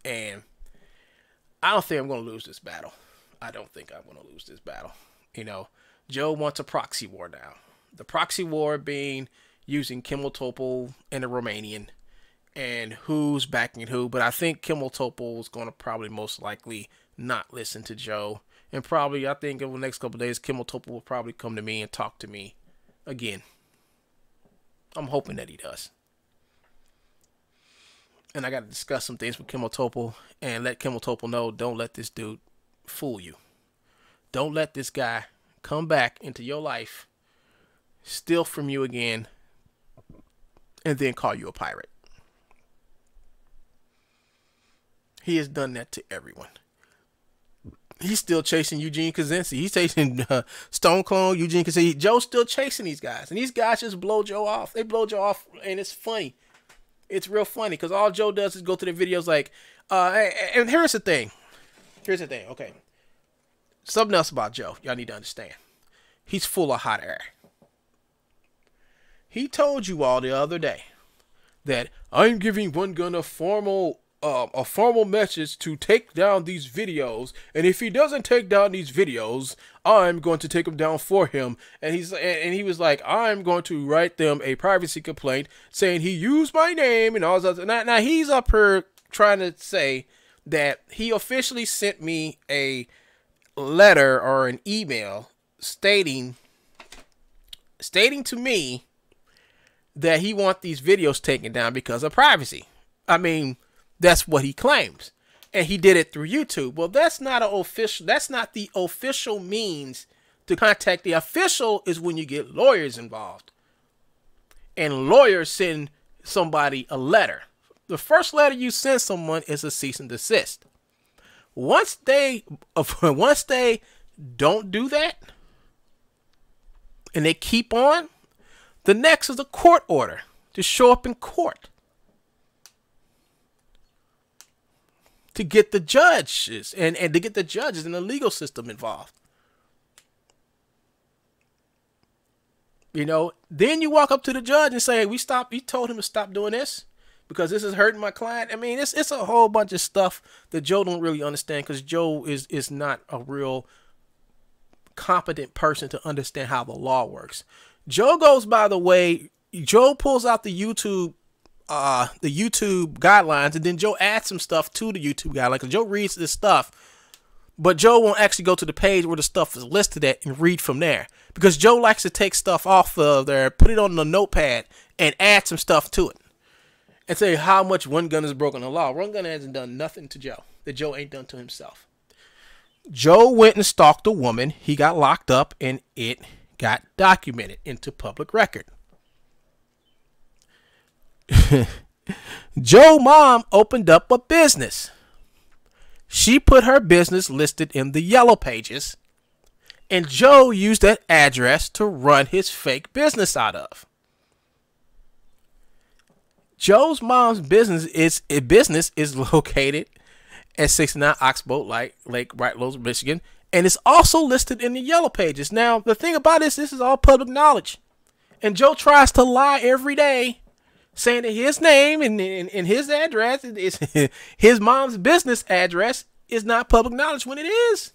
And I don't think I'm going to lose this battle. I don't think I'm going to lose this battle. You know, Joe wants a proxy war now. The proxy war being using Kimmel, Topol, and the Romanian, and who's backing who. But I think Kimmel, Topol is going to probably most likely not listen to Joe. And probably, I think over the next couple of days, Kimmel, Topol will probably come to me and talk to me again. I'm hoping that he does. And I got to discuss some things with Kimmel, Topol and let Kimmel, Topol know, don't let this dude fool you. Don't let this guy come back into your life, steal from you again, and then call you a pirate. He has done that to everyone. He's still chasing Eugene Kaczynski. He's chasing Stone Clone, Eugene Kaczynski. Joe's still chasing these guys. And these guys just blow Joe off. They blow Joe off, and it's funny. It's real funny because all Joe does is go to the videos like, and here's the thing. Here's the thing, okay. Something else about Joe y'all need to understand. He's full of hot air. He told you all the other day that I'm giving One Gun a formal message to take down these videos, and if he doesn't take down these videos, I'm going to take them down for him. And he was like, I'm going to write them a privacy complaint saying he used my name and all this other. Now he's up here trying to say that he officially sent me a letter or an email stating to me that he wants these videos taken down because of privacy. I mean, that's what he claims. And he did it through YouTube. Well, that's not the official means to contact. The official is when you get lawyers involved. And lawyers send somebody a letter. The first letter you send someone is a cease and desist. Once they don't do that and they keep on, the next is a court order to show up in court to get the judges and to get the judges and the legal system involved. You know, then you walk up to the judge and say, we told him to stop doing this because this is hurting my client. I mean, it's a whole bunch of stuff that Joe don't really understand because Joe is not a real competent person to understand how the law works. Joe goes by the way, Joe pulls out the YouTube guidelines, and then Joe adds some stuff to the YouTube guidelines. Joe reads this stuff, but Joe won't actually go to the page where the stuff is listed at and read from there because Joe likes to take stuff off of there, put it on the notepad, and add some stuff to it. and say how much One Gun has broken the law. One Gun hasn't done nothing to Joe that Joe ain't done to himself. Joe went and stalked a woman. He got locked up, and it got documented into public record. Joe's mom opened up a business. She put her business listed in the yellow pages, and Joe used that address to run his fake business out of. Joe's mom's business is located at 69 Oxbow Lake, Bright Rose, Michigan, and it's also listed in the yellow pages. Now, the thing about this is all public knowledge, and Joe tries to lie every day, saying that his name and his address is his mom's business address is not public knowledge when it is.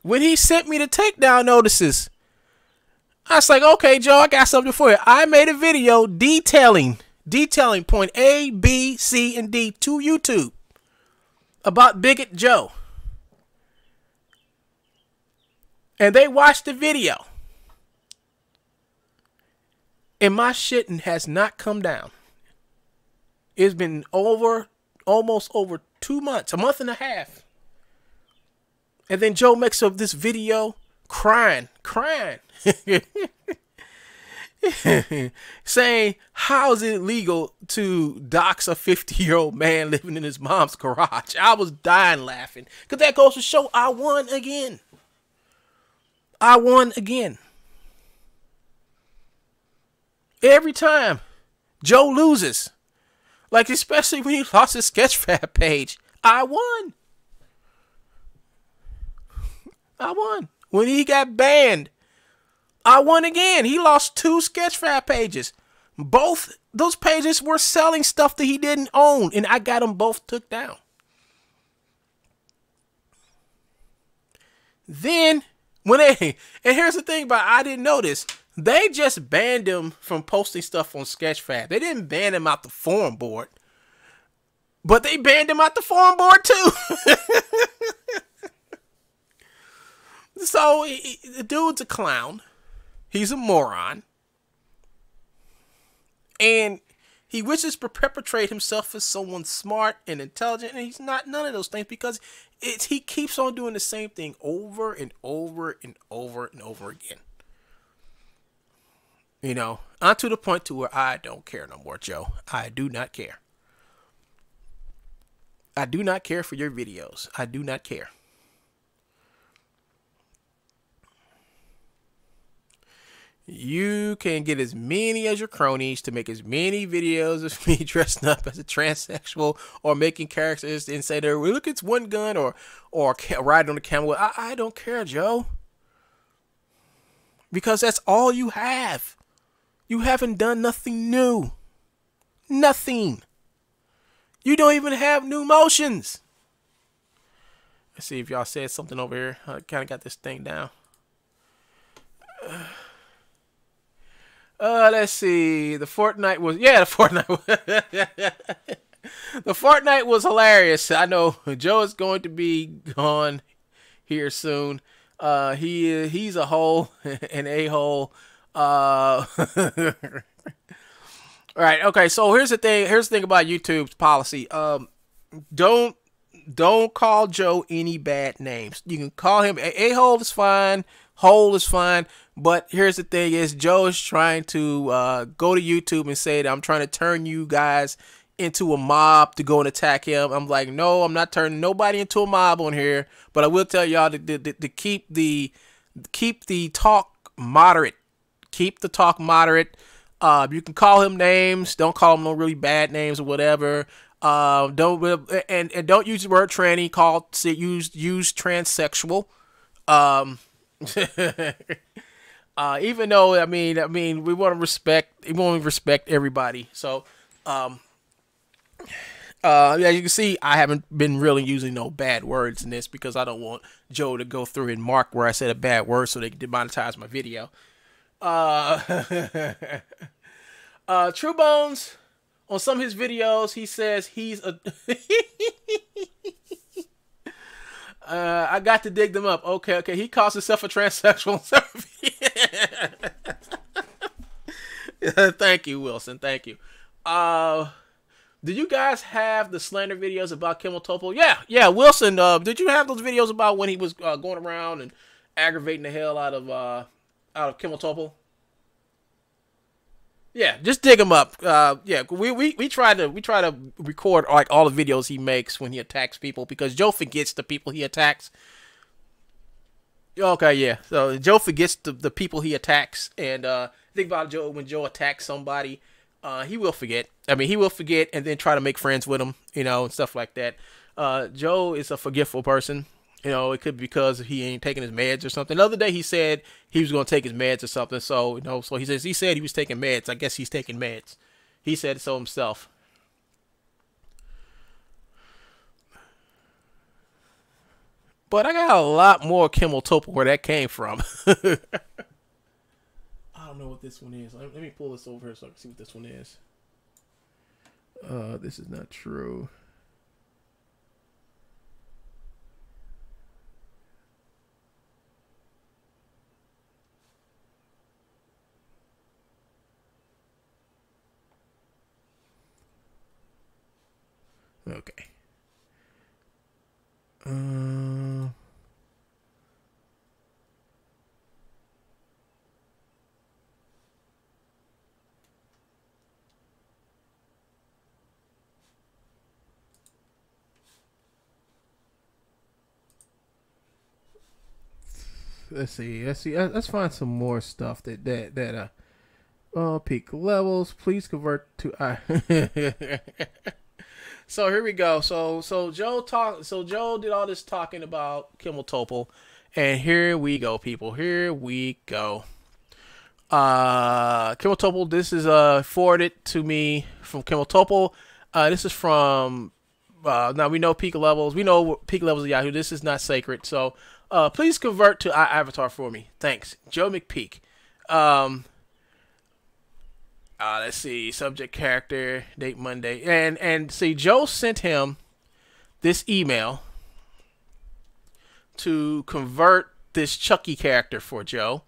When he sent me the takedown notices, I was like, okay, Joe, I got something for you. I made a video detailing point A, B, C, and D to YouTube about Bigot Joe. And they watched the video. And my shitting has not come down. It's been almost over 2 months, a month and a half. And then Joe makes up this video crying. Saying, how is it legal to dox a 50-year-old man living in his mom's garage? I was dying laughing. Because that goes to show I won again. Every time Joe loses, like especially when he lost his Sketchfab page, I won. When he got banned, I won again. He lost 2 Sketchfab pages. Both those pages were selling stuff that he didn't own, and I got them both took down. Then, and here's the thing about I didn't know this. They just banned him from posting stuff on Sketchfab. They didn't ban him out the forum board, but they banned him out the forum board too. So the dude's a clown. He's a moron. And he wishes to perpetrate himself as someone smart and intelligent, and he's not none of those things because he keeps on doing the same thing over and over and over and over again. You know, on to the point to where I don't care no more, Joe. I do not care. I do not care for your videos. I do not care. You can get as many as your cronies to make as many videos of me dressing up as a transsexual or making characters and say, "There, look, it's One Gun," or riding on the camel. I don't care, Joe, because that's all you have. You haven't done nothing new. Nothing. You don't even have new motions. Let's see if y'all said something over here. I kind of got this thing down. Let's see. The Fortnite was the Fortnite was hilarious. I know Joe is going to be gone here soon. He's a hole, an a-hole. All right. Okay. So here's the thing. Here's the thing about YouTube's policy. Don't call Joe any bad names. You can call him a-hole is fine. Hole is fine. But here's the thing is Joe is trying to go to YouTube and say that I'm trying to turn you guys into a mob to go and attack him. I'm like, no, I'm not turning nobody into a mob on here. But I will tell y'all to keep the talk moderate. Keep the talk moderate. You can call him names. Don't call him no really bad names or whatever. Don't use the word tranny. Use transsexual. Even though I mean we want to respect everybody. So as you can see, I haven't been really using no bad words in this because I don't want Joe to go through and mark where I said a bad word so they can demonetize my video. True Bones, on some of his videos, he says he's a I got to dig them up. Okay. He calls himself a transsexual. Thank you, Wilson. Thank you. Do you guys have the slander videos about Kimmel Topol? Yeah, Wilson. Did you have those videos about when he was going around and aggravating the hell out of Kimmel Topol? Yeah, just dig him up. Yeah, we try to record like all the videos he makes when he attacks people because Joe forgets the people he attacks. Okay, yeah. So Joe forgets the people he attacks, and think about Joe when Joe attacks somebody, he will forget. I mean, he will forget and then try to make friends with him, and stuff like that. Joe is a forgetful person. It could be because he ain't taking his meds or something. The other day he said he was going to take his meds or something. So, so he said he was taking meds. I guess he's taking meds. He said so himself. But I got a lot more Kimmel Topol where that came from. I don't know what this one is. Let me pull this over here so I can see what this one is. This is not true. Okay. Let's see. Let's find some more stuff that peak levels. Please convert to So here we go. So Joe did all this talking about Kimmel Topol, and here we go, people. Here we go. Kimmel Topol. This is forwarded to me from Kimmel Topol. This is from. Now we know peak levels. We know peak levels of Yahoo. This is not sacred. So please convert to avatar for me. Thanks, Joe Mcpeek. Let's see, subject character, date Monday, and see, Joe sent him this email to convert this Chucky character for Joe,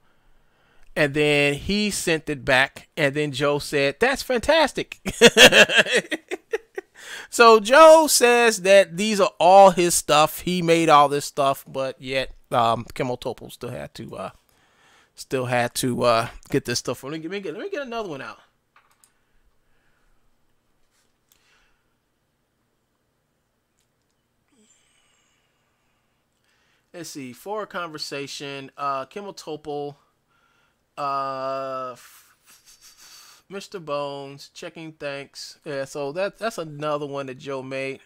and then he sent it back, and then Joe said, "That's fantastic." So Joe says that these are all his stuff. He made all this stuff, but yet Kimmel Topol still had to get this stuff. Let me get another one out. Let's see. For a conversation, Kimmel Topol, Mr. Bones, checking thanks. Yeah, so that's another one that Joe made.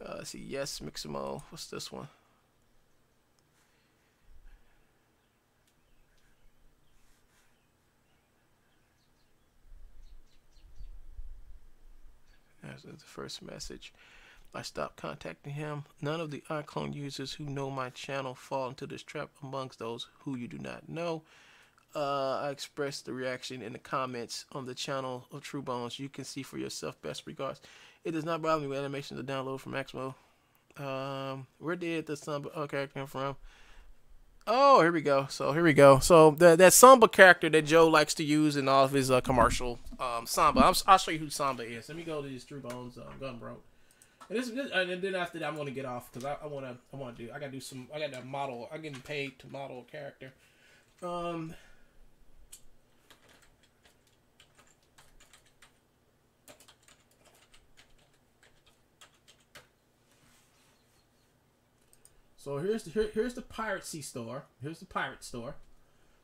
Let's see. Yes, Mixamo. What's this one? That's the first message. I stopped contacting him. None of the iClone users who know my channel fall into this trap amongst those who you do not know. I expressed the reaction in the comments on the channel of True Bones. You can see for yourself. Best regards. It does not bother me with animations to download from Maximo. Where did the Samba character come from? Oh, here we go. So that Samba character that Joe likes to use in all of his commercial Samba. I'll show you who Samba is. Let me go to this True Bones Gunbroke. And then after that, I'm gonna get off because I gotta do some. I got to model. I'm getting paid to model a character. So here's the Pirate Sea store. Here's the Pirate store.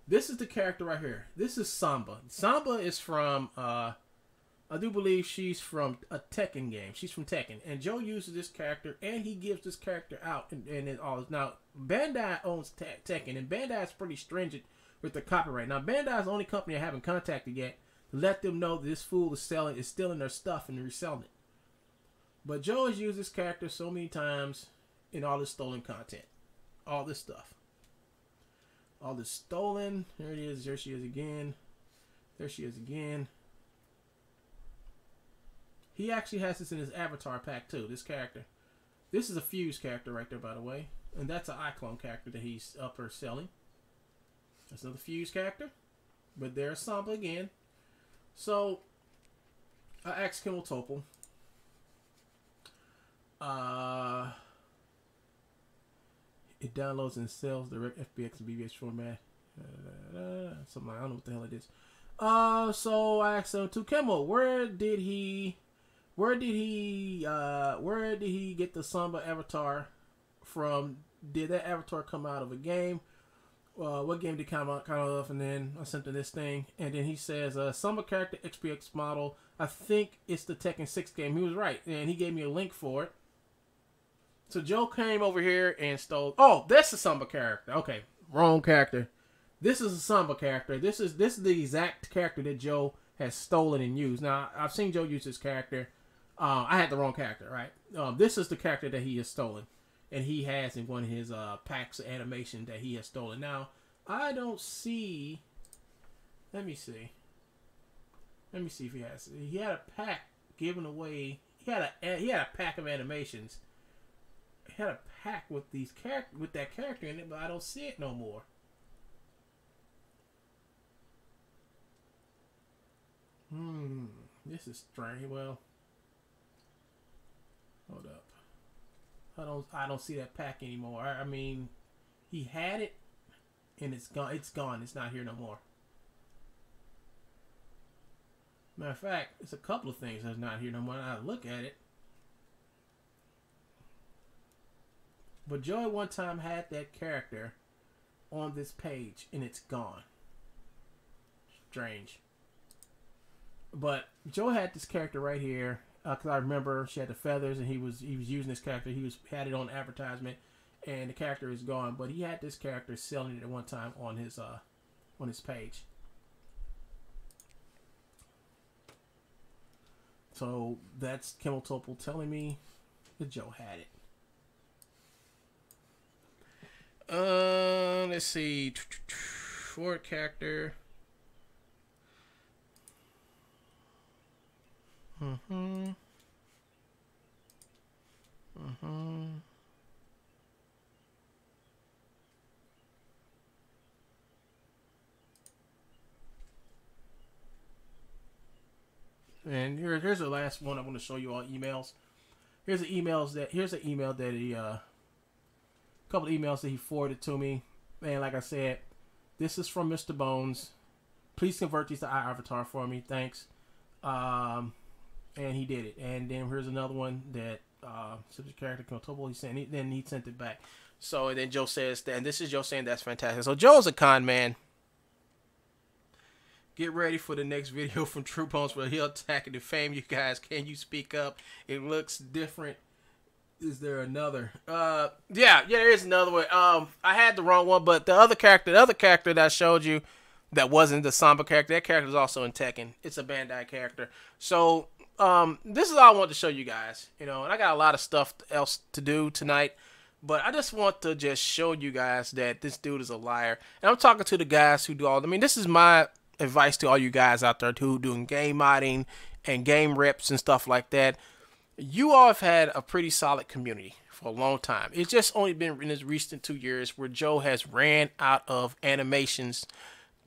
This is the character right here. This is Samba. Samba is from I do believe she's from a Tekken game. She's from Tekken. And Joe uses this character, and he gives this character out. And it all. Now, Bandai owns Tekken, and Bandai is pretty stringent with the copyright. Now, Bandai is the only company I haven't contacted yet to let them know that this fool is stealing their stuff and reselling it. But Joe has used this character so many times in all this stolen content. All this stuff. All this stolen. There it is. There she is again. There she is again. He actually has this in his avatar pack too, this character. This is a Fuse character right there, by the way. And that's an iClone character that he's up or selling. That's another Fuse character. But there's Samba again. So I asked Kimmel Topol. It downloads and sells direct FBX and BBS format. Something like, I don't know what the hell it is. So I asked him to Kimmel, where did he get the Samba avatar from? Did that avatar come out of a game? What game did it come out of? And then I sent him this thing, and then he says, Samba character XPX model. I think it's the Tekken 6 game. He was right, and he gave me a link for it. So Joe came over here and stole. Oh, that's a Samba character. Okay, wrong character. This is a Samba character. This is the exact character that Joe has stolen and used. Now I've seen Joe use this character. I had the wrong character, right? This is the character that he has stolen, and he has in one of his packs of animation that he has stolen. Now I don't see. Let me see. Let me see if he has. He had a pack given away. He had a pack of animations. He had a pack with that character in it, but I don't see it no more. This is strange. Well, hold up. I don't see that pack anymore. I mean, he had it, and it's gone. It's gone. It's not here no more. Matter of fact, it's a couple of things that's not here no more. I look at it. But Joe at one time had that character on this page, and it's gone. Strange. But Joe had this character right here, because I remember she had the feathers, and he was using this character. He had it on advertisement, and the character is gone. But he had this character selling it at one time on his page. So that's Kimmel Topol telling me that Joe had it. Let's see. Forward character. And here's the last one I want to show you all emails. Here's an email that he couple of emails that he forwarded to me. And like I said, this is from Mr. Bones. Please convert these to iAvatar for me. Thanks. And he did it. And then here's another one that subject character Kotobo he sent. Then he sent it back. So and then Joe says that, and this is Joe saying that's fantastic. So Joe's a con man. Get ready for the next video from True Bones where he'll attack and defame you guys. Can you speak up? It looks different. Is there another? Yeah, there is another one. I had the wrong one, but the other character that I showed you that wasn't the Samba character, that character is also in Tekken. It's a Bandai character. So, this is all I want to show you guys. You know, and I got a lot of stuff else to do tonight, but I just want to just show you guys that this dude is a liar. And I'm talking to the guys who do all. I mean, this is my advice to all you guys out there who doing game modding and game reps and stuff like that. You all have had a pretty solid community for a long time. It's just only been in this recent 2 years where Joe has ran out of animations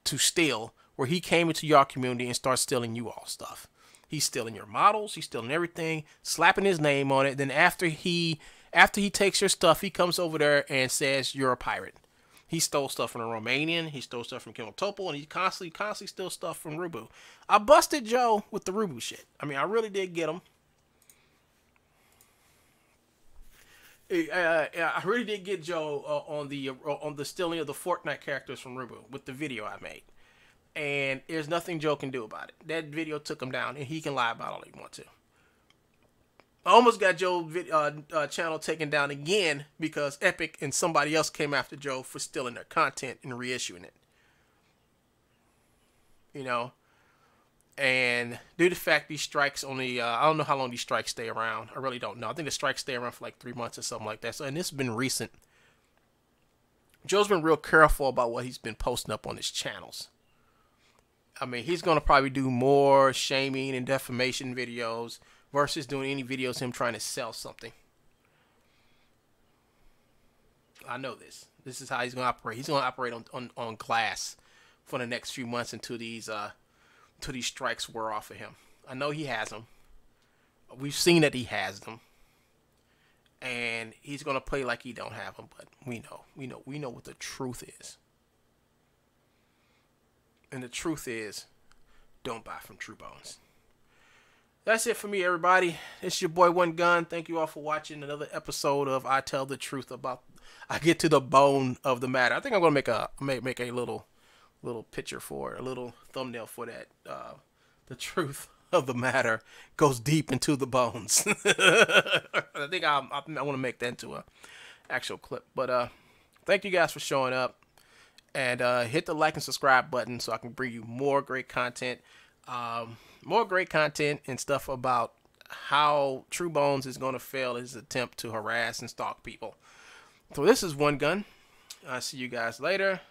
to steal, where he came into your community and started stealing you all stuff. He's stealing your models, he's stealing everything, slapping his name on it. Then after he takes your stuff, he comes over there and says you're a pirate. He stole stuff from the Romanian, he stole stuff from Kimmel Topol, and he constantly steals stuff from Rubu. I busted Joe with the Rubu shit. I mean, I really did get him. I really did get Joe on the stealing of the Fortnite characters from Rubu with the video I made, and there's nothing Joe can do about it. That video took him down, and he can lie about all he wants to. I almost got Joe's channel taken down again because Epic and somebody else came after Joe for stealing their content and reissuing it. You know. And due to the fact these strikes only, I don't know how long these strikes stay around. I really don't know. I think the strikes stay around for like 3 months or something like that. So, and this has been recent. Joe's been real careful about what he's been posting up on his channels. I mean, he's going to probably do more shaming and defamation videos versus doing any videos him trying to sell something. I know this. This is how he's going to operate. He's going to operate on glass for the next few months until these till these strikes wear off of him. I know he has them. We've seen that he has them. And he's going to play like he don't have them, but we know what the truth is. And the truth is, don't buy from True Bones. That's it for me, everybody. It's your boy One Gun. Thank you all for watching another episode of I Tell the Truth About. I get to the bone of the matter. I think I'm gonna make a little picture for it, a little thumbnail for that. The truth of the matter goes deep into the bones. I think I want to make that into a actual clip. But thank you guys for showing up, and hit the like and subscribe button so I can bring you more great content. More great content and stuff about how True Bones is going to fail his attempt to harass and stalk people. So this is One Gun. I'll see you guys later.